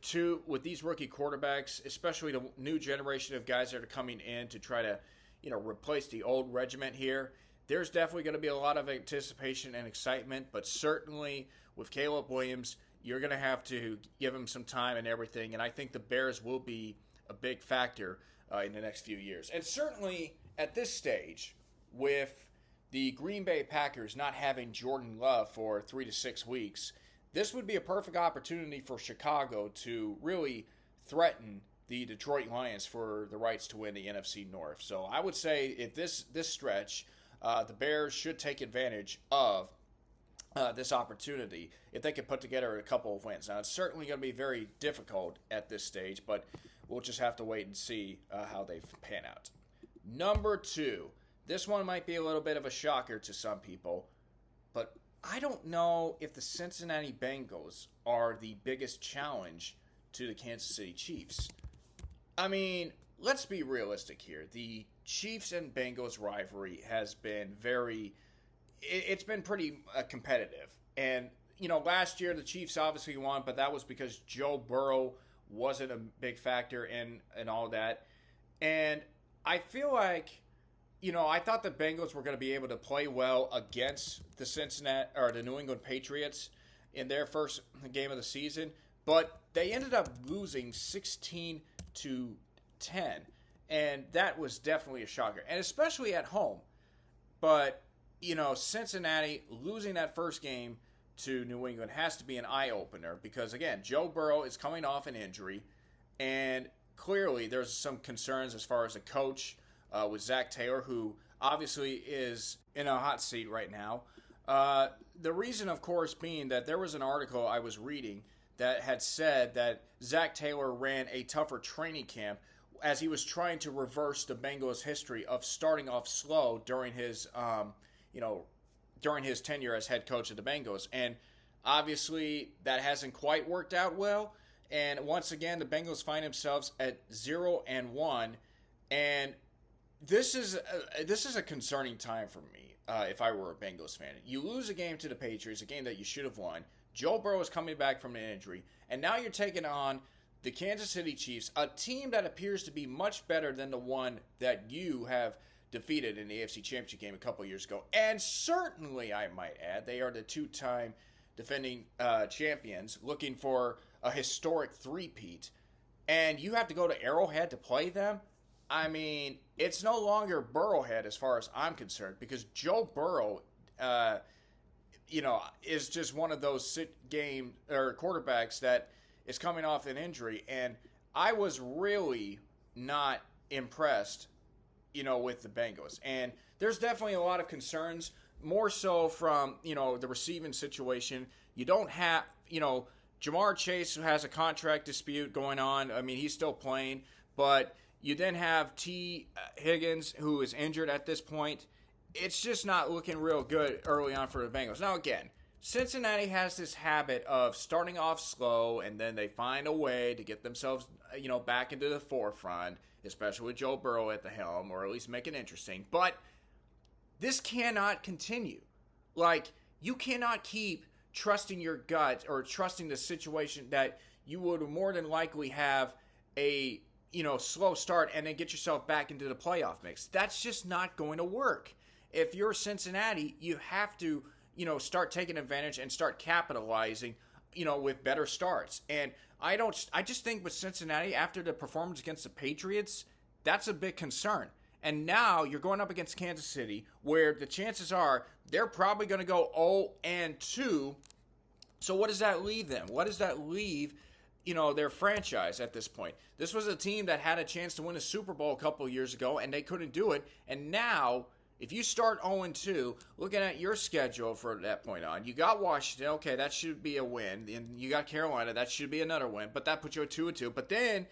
these rookie quarterbacks, especially the new generation of guys that are coming in to try to, replace the old regiment here, there's definitely going to be a lot of anticipation and excitement. But certainly with Caleb Williams, you're going to have to give him some time and everything. And I think the Bears will be a big factor in the next few years. And certainly at this stage, with the Green Bay Packers not having Jordan Love for 3 to 6 weeks, this would be a perfect opportunity for Chicago to really threaten the Detroit Lions for the rights to win the NFC North. So I would say if this stretch, the Bears should take advantage of this opportunity if they could put together a couple of wins. Now, it's certainly going to be very difficult at this stage, but we'll just have to wait and see how they pan out. Number 2, this one might be a little bit of a shocker to some people, but I don't know if the Cincinnati Bengals are the biggest challenge to the Kansas City Chiefs. I mean, let's be realistic here. The Chiefs and Bengals rivalry has been it's been pretty competitive. And, last year the Chiefs obviously won, but that was because Joe Burrow wasn't a big factor in all that. And I feel like, I thought the Bengals were going to be able to play well against the New England Patriots in their first game of the season, but they ended up losing 16-10, and that was definitely a shocker, and especially at home. But Cincinnati losing that first game to New England has to be an eye opener because again, Joe Burrow is coming off an injury, and clearly there's some concerns as far as a coach. With Zach Taylor, who obviously is in a hot seat right now. The reason, of course, being that there was an article I was reading that had said that Zach Taylor ran a tougher training camp as he was trying to reverse the Bengals' history of starting off slow during his, during his tenure as head coach of the Bengals. And obviously that hasn't quite worked out well. And once again, the Bengals find themselves at 0-1, and this is a concerning time for me if I were a Bengals fan. You lose a game to the Patriots, a game that you should have won. Joe Burrow is coming back from an injury, and now you're taking on the Kansas City Chiefs, a team that appears to be much better than the one that you have defeated in the AFC Championship game a couple of years ago. And certainly, I might add, they are the 2-time defending champions looking for a historic three-peat. And you have to go to Arrowhead to play them? I mean, it's no longer Burrowhead as far as I'm concerned because Joe Burrow, is just one of those sit-game or quarterbacks that is coming off an injury. And I was really not impressed, with the Bengals. And there's definitely a lot of concerns, more so from, the receiving situation. You don't have, Jamar Chase has a contract dispute going on. I mean, he's still playing, but you then have T. Higgins, who is injured at this point. It's just not looking real good early on for the Bengals. Now, again, Cincinnati has this habit of starting off slow, and then they find a way to get themselves, back into the forefront, especially with Joe Burrow at the helm, or at least make it interesting. But This cannot continue. Like, you cannot keep trusting your gut or trusting the situation that you would more than likely have a slow start and then get yourself back into the playoff mix. That's just not going to work. If you're Cincinnati, you have to start taking advantage and start capitalizing with better starts. And I just think with Cincinnati, after the performance against the Patriots, that's a big concern. And now you're going up against Kansas City, where the chances are they're probably going to go 0-2. So what does that leave them? What does that leave, their franchise at this point? This was a team that had a chance to win a Super Bowl a couple of years ago, and they couldn't do it. And now, if you start 0-2, looking at your schedule from that point on, you got Washington, okay, that should be a win. And you got Carolina, that should be another win. But that puts you at 2-2. But then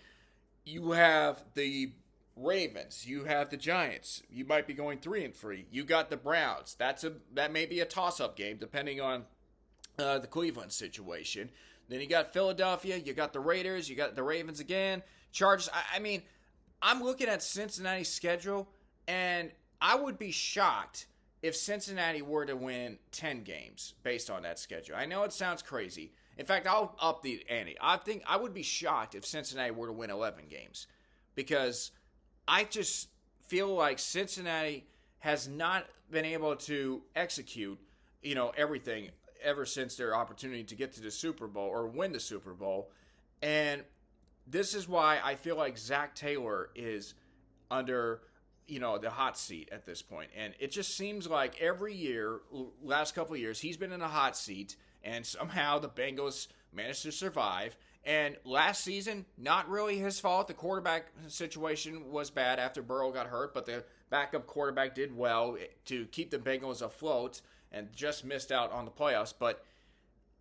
you have the Ravens, you have the Giants. You might be going 3-3. You got the Browns. That may be a toss-up game depending on the Cleveland situation. Then you got Philadelphia. You got the Raiders. You got the Ravens again. Chargers. I mean, I'm looking at Cincinnati's schedule, and I would be shocked if Cincinnati were to win 10 games based on that schedule. I know it sounds crazy. In fact, I'll up the ante. I think I would be shocked if Cincinnati were to win 11 games, because I just feel like Cincinnati has not been able to execute, everything ever since their opportunity to get to the Super Bowl or win the Super Bowl. And this is why I feel like Zach Taylor is under, the hot seat at this point. And it just seems like every year, last couple of years, he's been in a hot seat, and somehow the Bengals managed to survive. And last season, not really his fault. The quarterback situation was bad after Burrow got hurt, but the backup quarterback did well to keep the Bengals afloat and just missed out on the playoffs. But,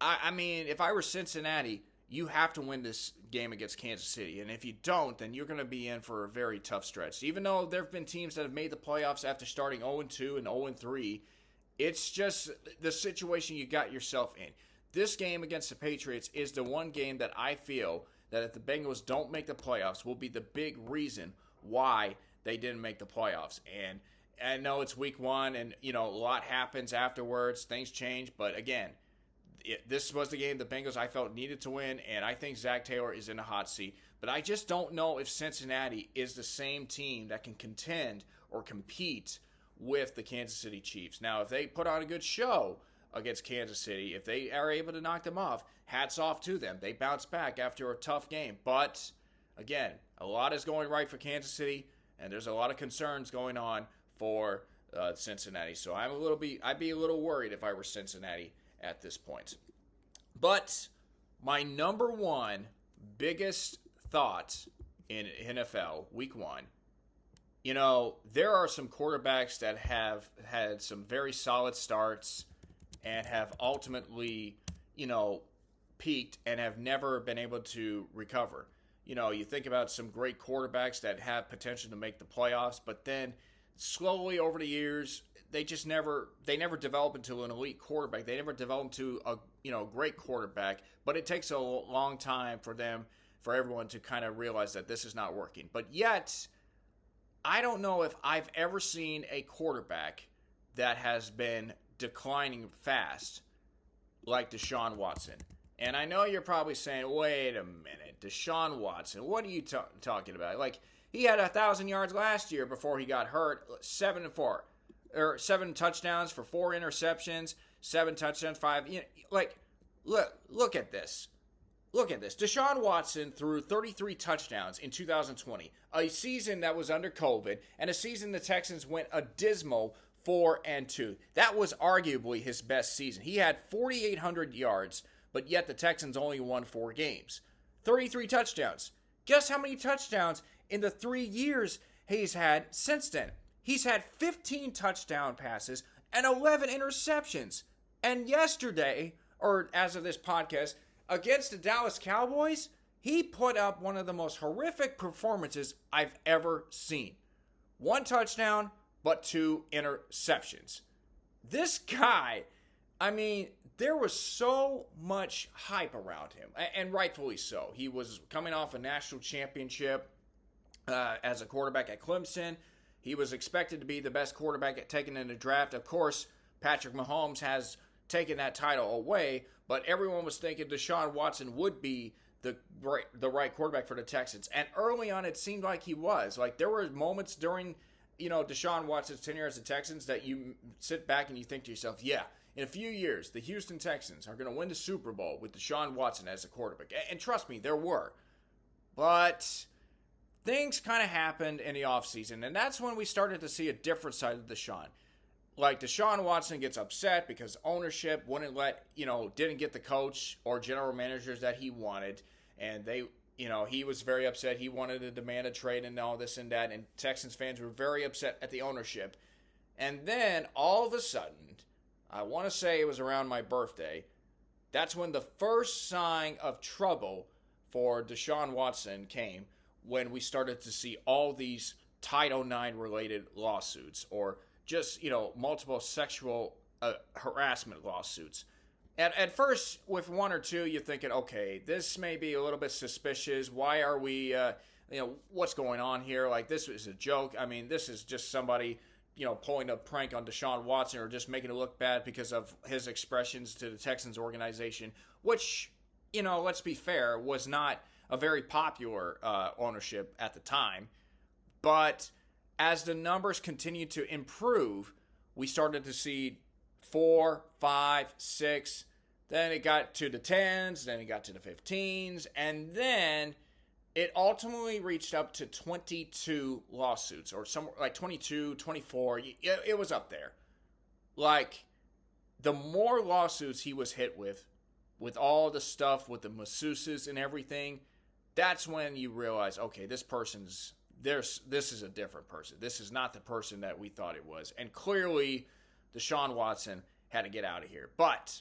I mean, if I were Cincinnati, you have to win this game against Kansas City. And if you don't, then you're going to be in for a very tough stretch. Even though there have been teams that have made the playoffs after starting 0-2 and 0-3, it's just the situation you got yourself in. This game against the Patriots is the one game that I feel that if the Bengals don't make the playoffs will be the big reason why they didn't make the playoffs. And I know it's week one and, a lot happens afterwards. Things change. But again, this was the game the Bengals I felt needed to win, and I think Zach Taylor is in a hot seat. But I just don't know if Cincinnati is the same team that can contend or compete with the Kansas City Chiefs. Now, if they put on a good show against Kansas City, if they are able to knock them off, hats off to them. They bounce back after a tough game. But, again, a lot is going right for Kansas City, and there's a lot of concerns going on for Cincinnati. So I'd be a little worried if I were Cincinnati at this point. But my number one biggest thought in NFL Week 1, there are some quarterbacks that have had some very solid starts and have ultimately, peaked and have never been able to recover. You think about some great quarterbacks that have potential to make the playoffs, but then slowly over the years, they never develop into an elite quarterback. They never develop into a, great quarterback, but it takes a long time for everyone to kind of realize that this is not working. But yet, I don't know if I've ever seen a quarterback that has been declining fast like Deshaun Watson. And I know you're probably saying, wait a minute, Deshaun Watson, what are you talking about? Like, he had 1,000 yards last year before he got hurt, 7 touchdowns for 4 interceptions, 7 touchdowns, 5. Look at this. Look at this. Deshaun Watson threw 33 touchdowns in 2020, a season that was under COVID, and a season the Texans went a dismal 4-2. That was arguably his best season. He had 4,800 yards, but yet the Texans only won 4 games. 33 touchdowns. Guess how many touchdowns in the 3 years he's had since then? He's had 15 touchdown passes and 11 interceptions. And yesterday, or as of this podcast, against the Dallas Cowboys, he put up one of the most horrific performances I've ever seen. 1 touchdown, but 2 interceptions. This guy, there was so much hype around him, and rightfully so. He was coming off a national championship as a quarterback at Clemson. He was expected to be the best quarterback taken in the draft. Of course, Patrick Mahomes has taken that title away, but everyone was thinking Deshaun Watson would be the right quarterback for the Texans. And early on, it seemed like he was. Like, there were moments during, Deshaun Watson's tenure as the Texans that you sit back and you think to yourself, yeah, in a few years, the Houston Texans are going to win the Super Bowl with Deshaun Watson as a quarterback. And trust me, there were. But things kind of happened in the offseason, and that's when we started to see a different side of Deshaun. Like, Deshaun Watson gets upset because ownership wouldn't didn't get the coach or general managers that he wanted, and he was very upset. He wanted to demand a trade and all this and that, and Texans fans were very upset at the ownership. And then, all of a sudden, I want to say it was around my birthday, that's when the first sign of trouble for Deshaun Watson came, when we started to see all these Title IX related lawsuits, or just, multiple sexual harassment lawsuits. At first, with one or two, you're thinking, okay, this may be a little bit suspicious. Why are we, what's going on here? Like, this is a joke. I mean, this is just somebody, pulling a prank on Deshaun Watson, or just making it look bad because of his expressions to the Texans organization, which, let's be fair, was not a very popular ownership at the time. But as the numbers continued to improve, we started to see 4, 5, 6. Then it got to the 10s. Then it got to the 15s. And then it ultimately reached up to 22 lawsuits, or somewhere like 22, 24. It was up there. Like, the more lawsuits he was hit with all the stuff with the masseuses and everything, that's when you realize, okay, this is a different person. This is not the person that we thought it was. And clearly, Deshaun Watson had to get out of here. But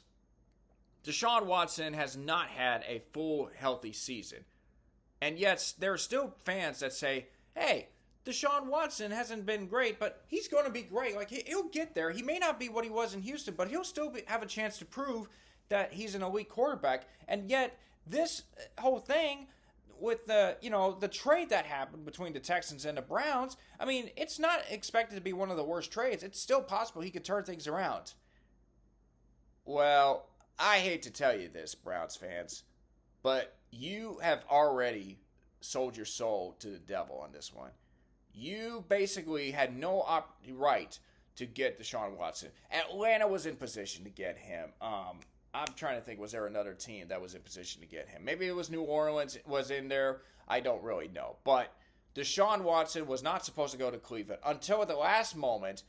Deshaun Watson has not had a full, healthy season. And yet, there are still fans that say, hey, Deshaun Watson hasn't been great, but he's going to be great. Like, he'll get there. He may not be what he was in Houston, but he'll still have a chance to prove that he's an elite quarterback. And yet, this whole thing with the trade that happened between the Texans and the Browns, I mean, it's not expected to be one of the worst trades. It's still possible he could turn things around. Well, I hate to tell you this, Browns fans, but you have already sold your soul to the devil on this one. You basically had no right to get Deshaun Watson. Atlanta was in position to get him. I'm trying to think, was there another team that was in position to get him? Maybe it was New Orleans was in there. I don't really know. But Deshaun Watson was not supposed to go to Cleveland until at the last moment.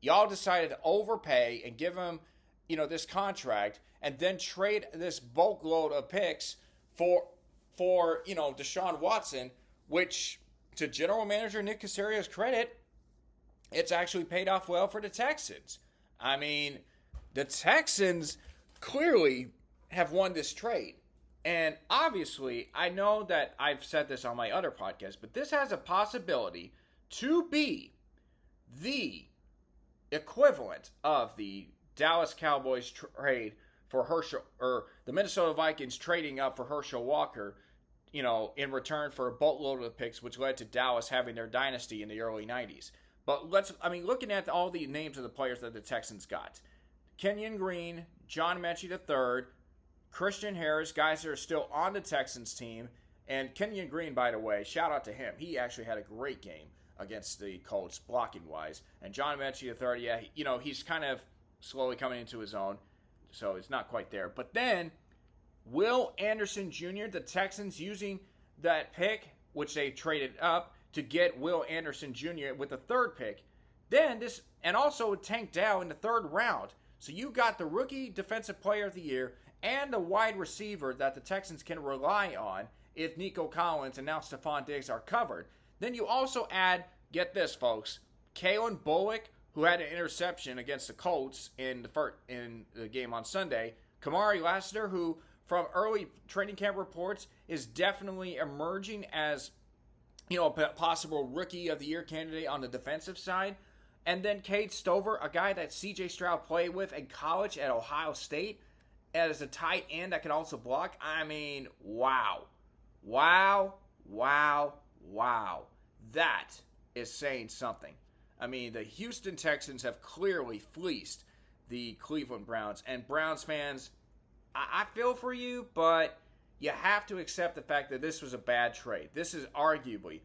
Y'all decided to overpay and give him, this contract, and then trade this bulk load of picks for Deshaun Watson, which, to general manager Nick Caserio's credit, it's actually paid off well for the Texans. I mean, the Texans clearly have won this trade. And obviously, I know that I've said this on my other podcast, but this has a possibility to be the equivalent of the Dallas Cowboys trade for Herschel, or the Minnesota Vikings trading up for Herschel Walker, in return for a boatload of picks, which led to Dallas having their dynasty in the early 90s. But looking at all the names of the players that the Texans got: Kenyon Green, John Mechie III, Christian Harris, guys that are still on the Texans team. And Kenyon Green, by the way, shout out to him. He actually had a great game against the Colts, blocking-wise. And John Mechie III, yeah, he's kind of slowly coming into his own, so it's not quite there. But then, Will Anderson Jr., the Texans using that pick, which they traded up to get Will Anderson Jr. with the third pick. Then this, and also Tank Dow in the third round. So you got the rookie defensive player of the year and the wide receiver that the Texans can rely on if Nico Collins and now Stephon Diggs are covered. Then you also add, get this, folks, Kalen Bullock, who had an interception against the Colts in the game on Sunday. Kamari Lassiter, who from early training camp reports is definitely emerging as, a possible rookie of the year candidate on the defensive side. And then Cade Stover, a guy that C.J. Stroud played with in college at Ohio State as a tight end that can also block. I mean, wow. Wow, wow, wow. That is saying something. I mean, the Houston Texans have clearly fleeced the Cleveland Browns. And Browns fans, I feel for you, but you have to accept the fact that this was a bad trade. This is arguably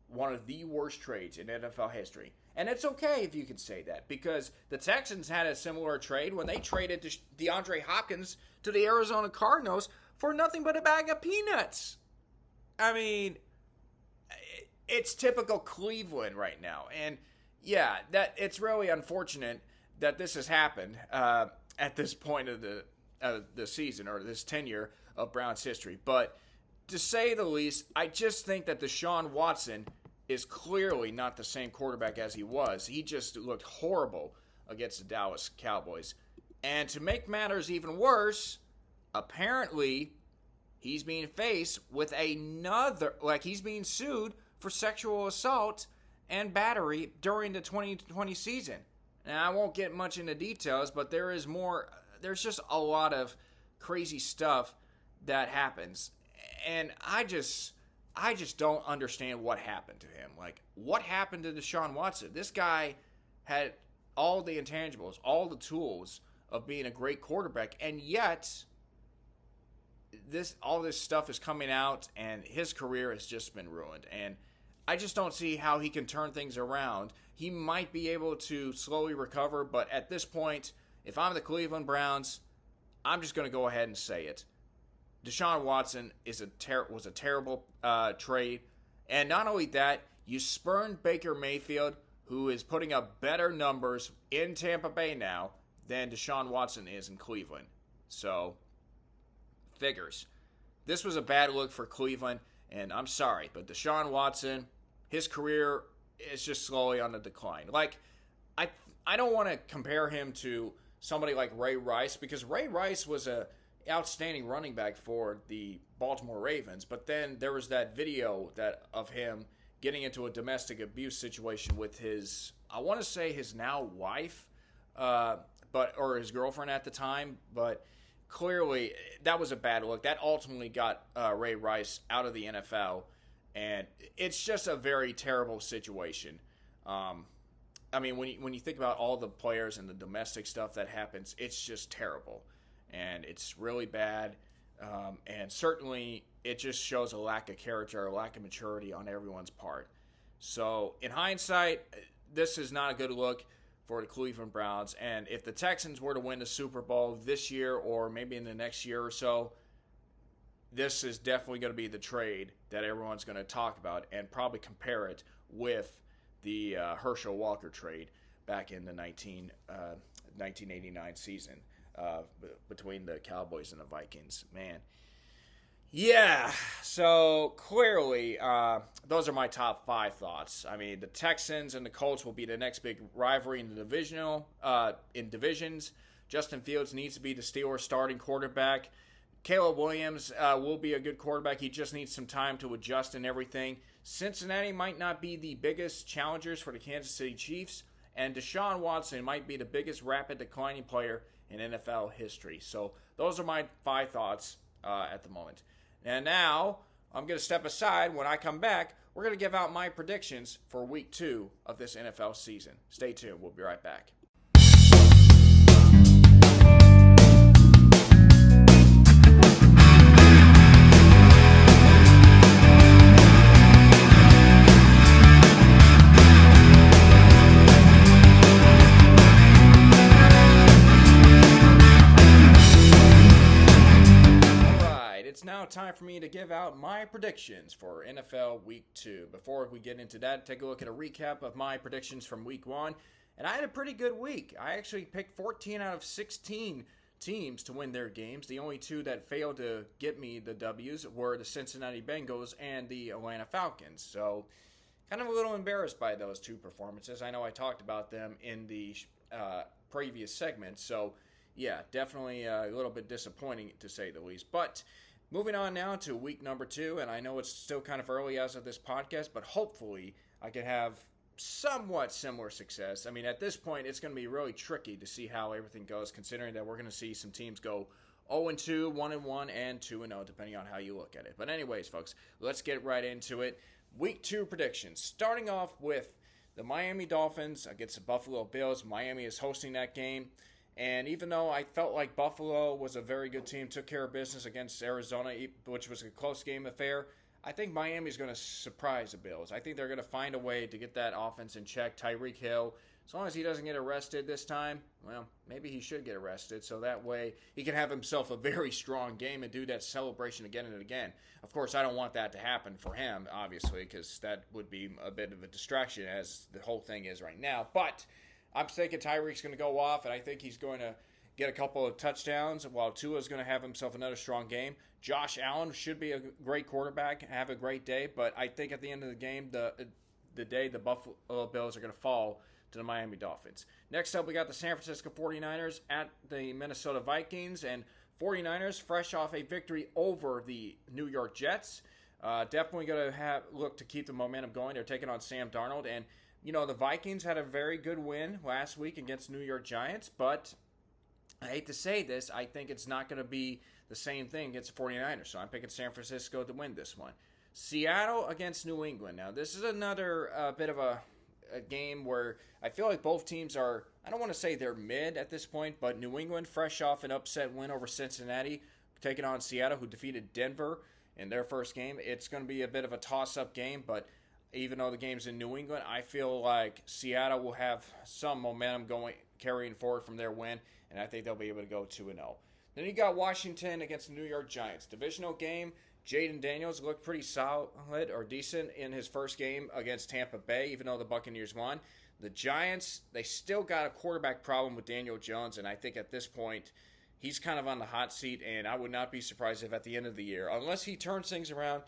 one of the worst trades in NFL history. And it's okay if you can say that, because the Texans had a similar trade when they traded DeAndre Hopkins to the Arizona Cardinals for nothing but a bag of peanuts. I mean, it's typical Cleveland right now. And yeah, that it's really unfortunate that this has happened at this point of the season, or this tenure of Browns history. But to say the least, I just think that Deshaun Watson is clearly not the same quarterback as he was. He just looked horrible against the Dallas Cowboys. And to make matters even worse, apparently he's being faced with he's being sued for sexual assault and battery during the 2020 season. Now, I won't get much into details, but there's just a lot of crazy stuff that happens. And I just don't understand what happened to him. Like, what happened to Deshaun Watson? This guy had all the intangibles, all the tools of being a great quarterback, and yet all this stuff is coming out, and his career has just been ruined. And I just don't see how he can turn things around. He might be able to slowly recover, but at this point, if I'm the Cleveland Browns, I'm just going to go ahead and say it. Deshaun Watson was a terrible trade. And not only that, you spurned Baker Mayfield, who is putting up better numbers in Tampa Bay now than Deshaun Watson is in Cleveland. So, figures. This was a bad look for Cleveland, and I'm sorry, but Deshaun Watson, his career is just slowly on the decline. Like, I don't want to compare him to somebody like Ray Rice, because Ray Rice was a outstanding running back for the Baltimore Ravens, but then there was that video of him getting into a domestic abuse situation with his now wife, or his girlfriend at the time, but clearly that was a bad look. That ultimately got Ray Rice out of the NFL, and it's just a very terrible situation. I mean, when you think about all the players and the domestic stuff that happens, it's just terrible. And it's really bad, and certainly it just shows a lack of character, a lack of maturity on everyone's part. So, in hindsight, this is not a good look for the Cleveland Browns, and if the Texans were to win the Super Bowl this year or maybe in the next year or so, this is definitely going to be the trade that everyone's going to talk about and probably compare it with the Herschel Walker trade back in the 1989 season. Between the Cowboys and the Vikings, man. Yeah, so clearly, those are my top 5 thoughts. I mean, the Texans and the Colts will be the next big rivalry in the divisions. Justin Fields needs to be the Steelers' starting quarterback. Caleb Williams will be a good quarterback. He just needs some time to adjust and everything. Cincinnati might not be the biggest challengers for the Kansas City Chiefs, and Deshaun Watson might be the biggest rapid declining player in NFL history. So those are my 5 thoughts at the moment. And now I'm going to step aside. When I come back, we're going to give out my predictions for Week 2 of this NFL season. Stay tuned. We'll be right back. It's now time for me to give out my predictions for NFL Week 2. Before we get into that, take a look at a recap of my predictions from Week 1. And I had a pretty good week. I actually picked 14 out of 16 teams to win their games. The only 2 that failed to get me the W's were the Cincinnati Bengals and the Atlanta Falcons. So, kind of a little embarrassed by those 2 performances. I know I talked about them in the previous segment. So, yeah, definitely a little bit disappointing to say the least. But moving on now to week number 2, and I know it's still kind of early as of this podcast, but hopefully I can have somewhat similar success. I mean, at this point, it's going to be really tricky to see how everything goes, considering that we're going to see some teams go 0-2, 1-1, and 2-0, depending on how you look at it. But anyways, folks, let's get right into it. Week 2 predictions. Starting off with the Miami Dolphins against the Buffalo Bills. Miami is hosting that game. And even though I felt like Buffalo was a very good team, took care of business against Arizona, which was a close game affair, I think Miami's going to surprise the Bills. I think they're going to find a way to get that offense in check. Tyreek Hill, as long as he doesn't get arrested this time, well, maybe he should get arrested, so that way he can have himself a very strong game and do that celebration again and again. Of course, I don't want that to happen for him, obviously, because that would be a bit of a distraction, as the whole thing is right now. But I'm thinking Tyreek's going to go off, and I think he's going to get a couple of touchdowns, while Tua's going to have himself another strong game. Josh Allen should be a great quarterback, have a great day, but I think at the end of the game, the day the Buffalo Bills are going to fall to the Miami Dolphins. Next up, we got the San Francisco 49ers at the Minnesota Vikings, and 49ers fresh off a victory over the New York Jets. Definitely going to look to keep the momentum going. They're taking on Sam Darnold, and the Vikings had a very good win last week against New York Giants, but I hate to say this, I think it's not going to be the same thing against the 49ers, so I'm picking San Francisco to win this one. Seattle against New England. Now, this is another bit of a game where I feel like both teams are, I don't want to say they're mid at this point, but New England, fresh off an upset win over Cincinnati, taking on Seattle, who defeated Denver in their first game. It's going to be a bit of a toss-up game, but even though the game's in New England, I feel like Seattle will have some momentum carrying forward from their win, and I think they'll be able to go 2-0. Then you got Washington against the New York Giants. Divisional game. Jaden Daniels looked pretty solid or decent in his first game against Tampa Bay, even though the Buccaneers won. The Giants, they still got a quarterback problem with Daniel Jones, and I think at this point, he's kind of on the hot seat, and I would not be surprised if at the end of the year, unless he turns things around,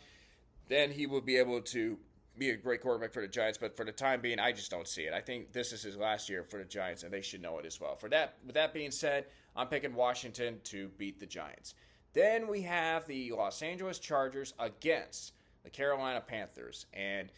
then he will be able to be a great quarterback for the Giants, but for the time being, I just don't see it. I think this is his last year for the Giants, and they should know it as well. With that being said, I'm picking Washington to beat the Giants. Then we have the Los Angeles Chargers against the Carolina Panthers. And,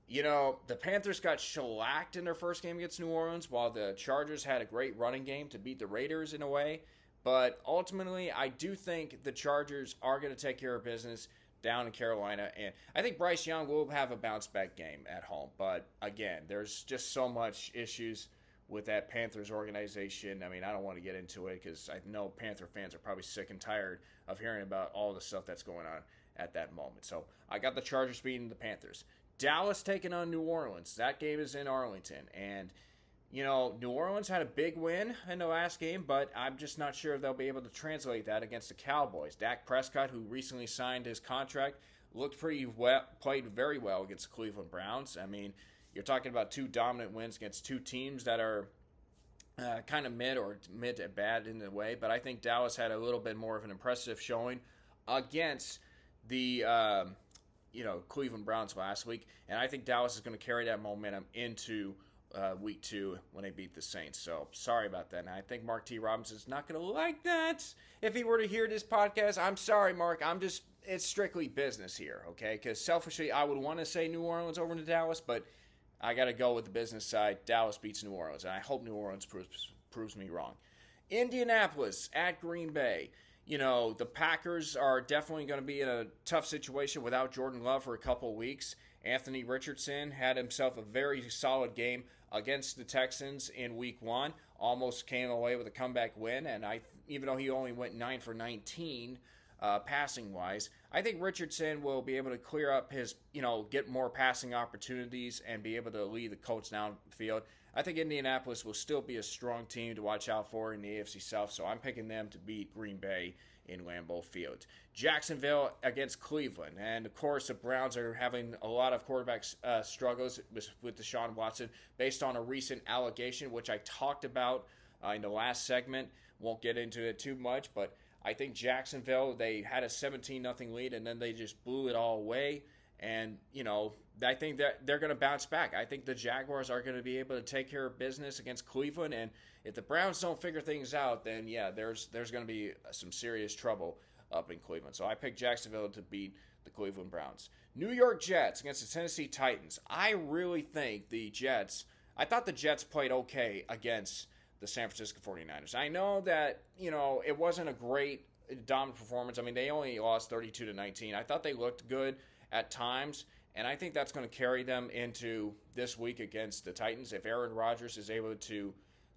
the Panthers got shellacked in their first game against New Orleans, while the Chargers had a great running game to beat the Raiders in a way. But ultimately, I do think the Chargers are going to take care of business down in Carolina, and I think Bryce Young will have a bounce-back game at home. But, again, there's just so much issues with that Panthers organization. I mean, I don't want to get into it because I know Panther fans are probably sick and tired of hearing about all the stuff that's going on at that moment. So I got the Chargers beating the Panthers. Dallas taking on New Orleans. That game is in Arlington, and New Orleans had a big win in the last game, but I'm just not sure if they'll be able to translate that against the Cowboys. Dak Prescott, who recently signed his contract, looked pretty well, played very well against the Cleveland Browns. I mean, you're talking about two dominant wins against two teams that are kind of mid to bad in a way, but I think Dallas had a little bit more of an impressive showing against the Cleveland Browns last week, and I think Dallas is going to carry that momentum into week 2 when they beat the Saints. So sorry about that. And I think Mark T. Robinson's not going to like that if he were to hear this podcast. I'm sorry, Mark. It's strictly business here, okay? Because selfishly, I would want to say New Orleans over to Dallas, but I got to go with the business side. Dallas beats New Orleans, and I hope New Orleans proves me wrong. Indianapolis at Green Bay. The Packers are definitely going to be in a tough situation without Jordan Love for a couple of weeks. Anthony Richardson had himself a very solid game against the Texans in Week 1. Almost came away with a comeback win, and even though he only went 9 for 19 passing-wise, I think Richardson will be able to clear up his, get more passing opportunities and be able to lead the Colts downfield. I think Indianapolis will still be a strong team to watch out for in the AFC South, so I'm picking them to beat Green Bay in Lambeau Field. Jacksonville against Cleveland, and of course the Browns are having a lot of quarterback struggles with Deshaun Watson based on a recent allegation, which I talked about in the last segment. Won't get into it too much, but I think Jacksonville, they had a 17-0 lead, and then they just blew it all away. And, I think that they're going to bounce back. I think the Jaguars are going to be able to take care of business against Cleveland. And if the Browns don't figure things out, then, yeah, there's going to be some serious trouble up in Cleveland. So I picked Jacksonville to beat the Cleveland Browns. New York Jets against the Tennessee Titans. I really think I thought the Jets played okay against the San Francisco 49ers. I know that, it wasn't a great dominant performance. I mean, they only lost 32-19. I thought they looked good at times, And I think that's going to carry them into this week against the Titans. If Aaron Rodgers is able to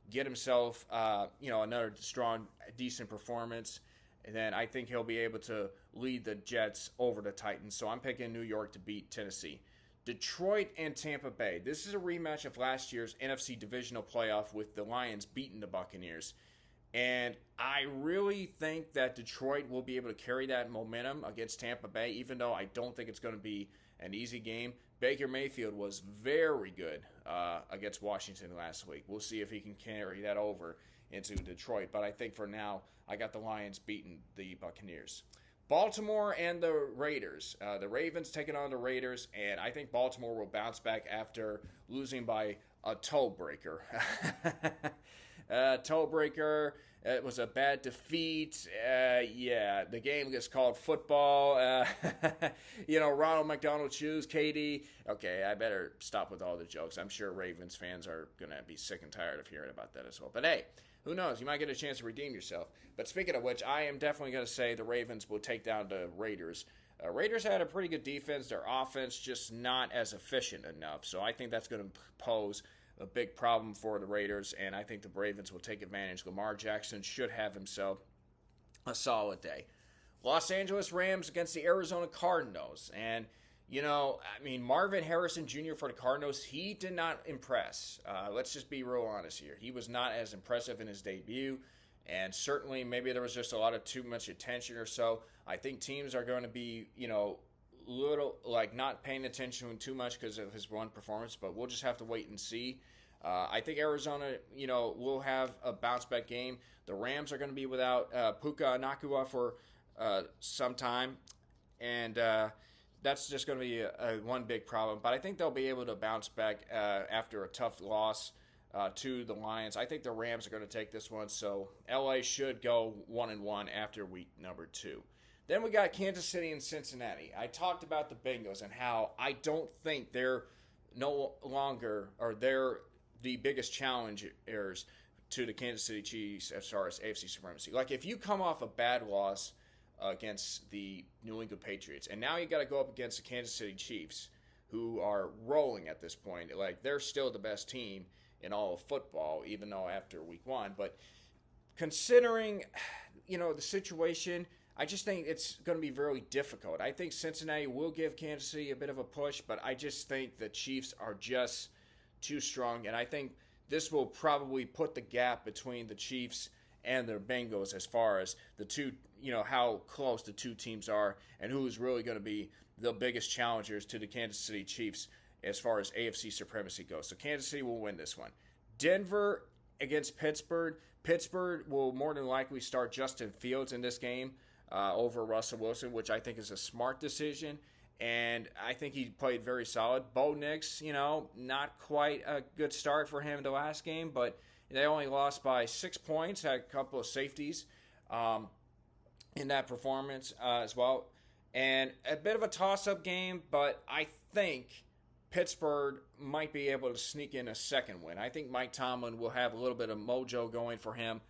get himself, another strong, decent performance, then I think he'll be able to lead the Jets over the Titans. So I'm picking New York to beat Tennessee. Detroit and Tampa Bay. This is a rematch of last year's NFC Divisional Playoff with the Lions beating the Buccaneers. And I really think that Detroit will be able to carry that momentum against Tampa Bay, even though I don't think it's going to be an easy game. Baker Mayfield was very good against Washington last week. We'll see if he can carry that over into Detroit. But I think for now, I got the Lions beating the Buccaneers. Baltimore and the Raiders. The Ravens taking on the Raiders, and I think Baltimore will bounce back after losing by a toe breaker. Toe breaker. It was a bad defeat. The game gets called football. Ronald McDonald Shoes, KD. Okay, I better stop with all the jokes. I'm sure Ravens fans are going to be sick and tired of hearing about that as well. But hey, who knows? You might get a chance to redeem yourself. But speaking of which, I am definitely going to say the Ravens will take down the Raiders. Raiders had a pretty good defense. Their offense just not as efficient enough. So I think that's going to pose a big problem for the Raiders, and I think the Ravens will take advantage. Lamar Jackson should have himself a solid day. Los Angeles Rams against the Arizona Cardinals. And, Marvin Harrison Jr. for the Cardinals, he did not impress. Let's just be real honest here. He was not as impressive in his debut, and certainly maybe there was just a lot of too much attention or so. I think teams are going to be, little not paying attention too much because of his one performance, but we'll just have to wait and see. I think Arizona, will have a bounce back game. The Rams are going to be without Puka Nacua for some time, and that's just going to be one big problem. But I think they'll be able to bounce back after a tough loss to the Lions. I think the Rams are going to take this one, so LA should go 1-1 after week number 2. Then we got Kansas City and Cincinnati. I talked about the Bengals and how I don't think they're no longer, or they're the biggest challengers to the Kansas City Chiefs as far as AFC supremacy. Like, if you come off a bad loss against the New England Patriots, and now you got to go up against the Kansas City Chiefs, who are rolling at this point. Like, they're still the best team in all of football, even though after week 1. But considering, the situation, I just think it's going to be very difficult. I think Cincinnati will give Kansas City a bit of a push, but I just think the Chiefs are just too strong, and I think this will probably put the gap between the Chiefs and the Bengals as far as the two, how close the two teams are and who's really going to be the biggest challengers to the Kansas City Chiefs as far as AFC supremacy goes. So Kansas City will win this one. Denver against Pittsburgh. Pittsburgh will more than likely start Justin Fields in this game over Russell Wilson, which I think is a smart decision. And I think he played very solid. Bo Nix, not quite a good start for him in the last game, but they only lost by 6 points, had a couple of safeties in that performance as well. And a bit of a toss-up game, but I think Pittsburgh might be able to sneak in a second win. I think Mike Tomlin will have a little bit of mojo going for him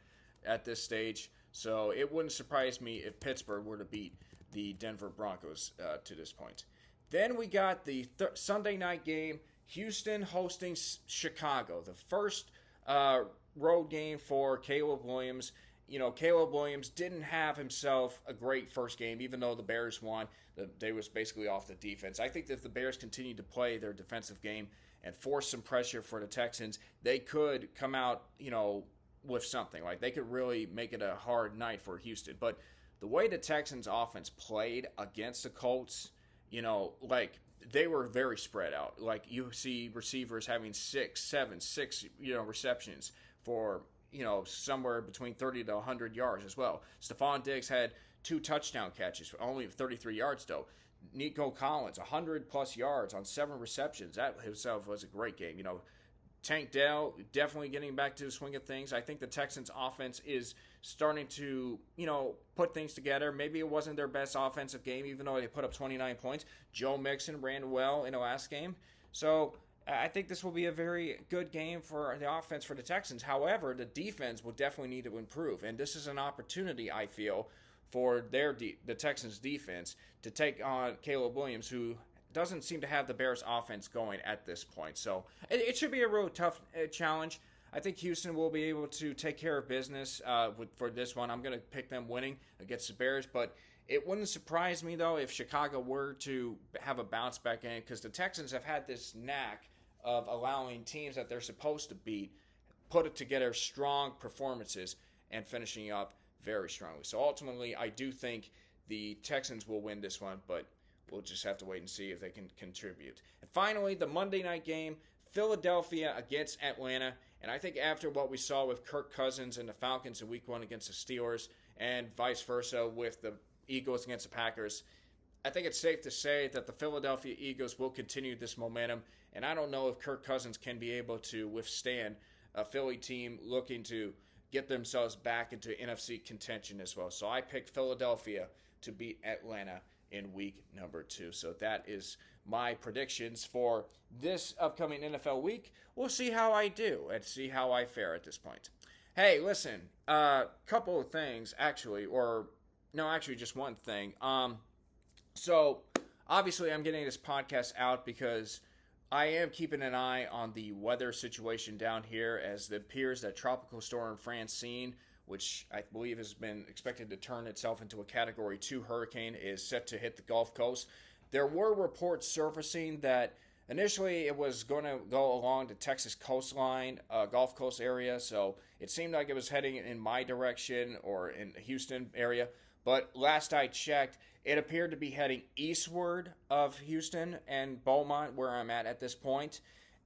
at this stage. So it wouldn't surprise me if Pittsburgh were to beat the Denver Broncos to this point. Then we got the Sunday night game, Houston hosting Chicago. The first road game for Caleb Williams. Caleb Williams didn't have himself a great first game, even though the Bears won. They was basically off the defense. I think that if the Bears continue to play their defensive game and force some pressure for the Texans, they could come out, with something. Like, they could really make it a hard night for Houston. But the way the Texans offense played against the Colts, they were very spread out. Like, you see receivers having 6 receptions for, somewhere between 30 to 100 yards as well. Stephon Diggs had 2 touchdown catches, only 33 yards though. Nico Collins, 100-plus yards on 7 receptions. That himself was a great game. Tank Dell definitely getting back to the swing of things. I think the Texans' offense is starting to, put things together. Maybe it wasn't their best offensive game, even though they put up 29 points. Joe Mixon ran well in the last game. So I think this will be a very good game for the offense for the Texans. However, the defense will definitely need to improve. And this is an opportunity, I feel, for the Texans' defense to take on Caleb Williams, who doesn't seem to have the Bears offense going at this point. So it should be a real tough challenge. I think Houston will be able to take care of business for this one. I'm going to pick them winning against the Bears, but it wouldn't surprise me, though, if Chicago were to have a bounce back in, because the Texans have had this knack of allowing teams that they're supposed to beat put it together strong performances and finishing up very strongly. So ultimately, I do think the Texans will win this one, but we'll just have to wait and see if they can contribute. And finally, the Monday night game, Philadelphia against Atlanta. And I think after what we saw with Kirk Cousins and the Falcons in week 1 against the Steelers, and vice versa with the Eagles against the Packers, I think it's safe to say that the Philadelphia Eagles will continue this momentum. And I don't know if Kirk Cousins can be able to withstand a Philly team looking to get themselves back into NFC contention as well. So I picked Philadelphia to beat Atlanta in week number 2. So that is my predictions for this upcoming NFL week. We'll see how I do and see how I fare at this point. Hey, listen, couple of things actually, just one thing. So obviously I'm getting this podcast out because I am keeping an eye on the weather situation down here, as it appears that Tropical Storm Francine, which I believe has been expected to turn itself into a Category 2 hurricane, is set to hit the Gulf Coast. There were reports surfacing that initially it was going to go along the Texas coastline, Gulf Coast area, so it seemed like it was heading in my direction or in the Houston area. But last I checked, it appeared to be heading eastward of Houston and Beaumont, where I'm at this point.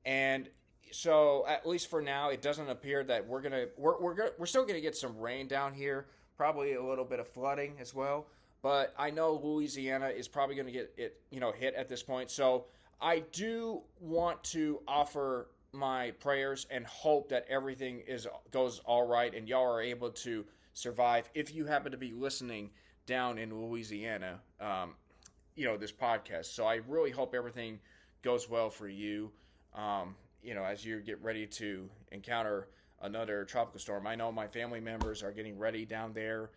And so, at least for now, it doesn't appear that we're still gonna get some rain down here, probably a little bit of flooding as well. But I know Louisiana is probably gonna get it, hit at this point. So I do want to offer my prayers and hope that everything goes all right and y'all are able to survive if you happen to be listening down in Louisiana, this podcast. So I really hope everything goes well for you, as you get ready to encounter another tropical storm. I know my family members are getting ready down there,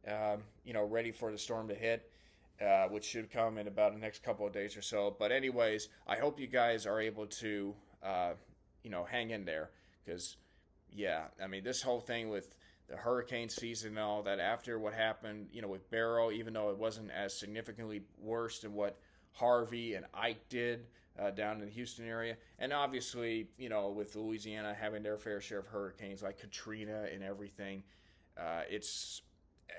ready for the storm to hit, which should come in about the next couple of days or so. But anyways, I hope you guys are able to, hang in there, because, this whole thing with the hurricane season and all that, after what happened, with Beryl, even though it wasn't as significantly worse than what Harvey and Ike did down in the Houston area. And obviously, with Louisiana having their fair share of hurricanes like Katrina and everything, it's,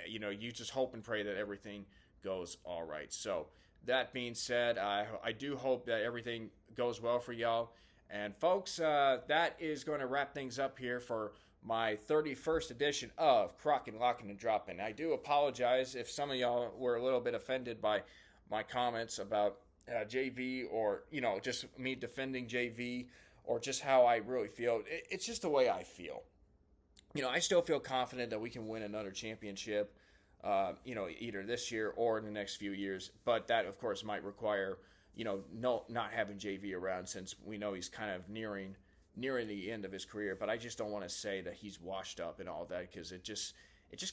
you just hope and pray that everything goes all right. So that being said, I do hope that everything goes well for y'all. And folks, that is going to wrap things up here for my 31st edition of Krocking, Locking, and Dropping. I do apologize if some of y'all were a little bit offended by my comments about JV, or, just me defending JV, or just how I really feel. It's just the way I feel. I still feel confident that we can win another championship, either this year or in the next few years. But that, of course, might require, not having JV around, since we know he's kind of nearing the end of his career. But I just don't want to say that he's washed up and all that, because it just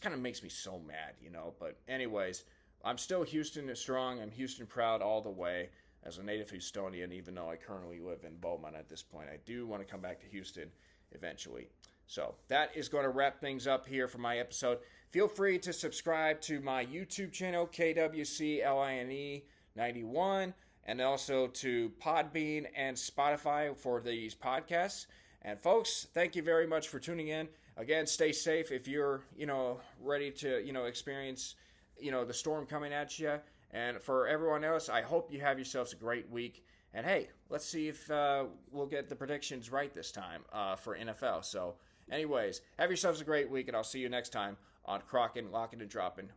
kind of makes me so mad, But anyways, I'm still Houston strong. I'm Houston proud all the way as a native Houstonian, even though I currently live in Beaumont at this point. I do want to come back to Houston eventually. So that is going to wrap things up here for my episode. Feel free to subscribe to my YouTube channel, KWCLINE 91, and also to Podbean and Spotify for these podcasts. And folks, thank you very much for tuning in. Again, stay safe if you're, ready to, experience, the storm coming at you. And for everyone else, I hope you have yourselves a great week. And hey, let's see if we'll get the predictions right this time for NFL. So anyways, have yourselves a great week, and I'll see you next time on Krocking, Locking, and Dropping.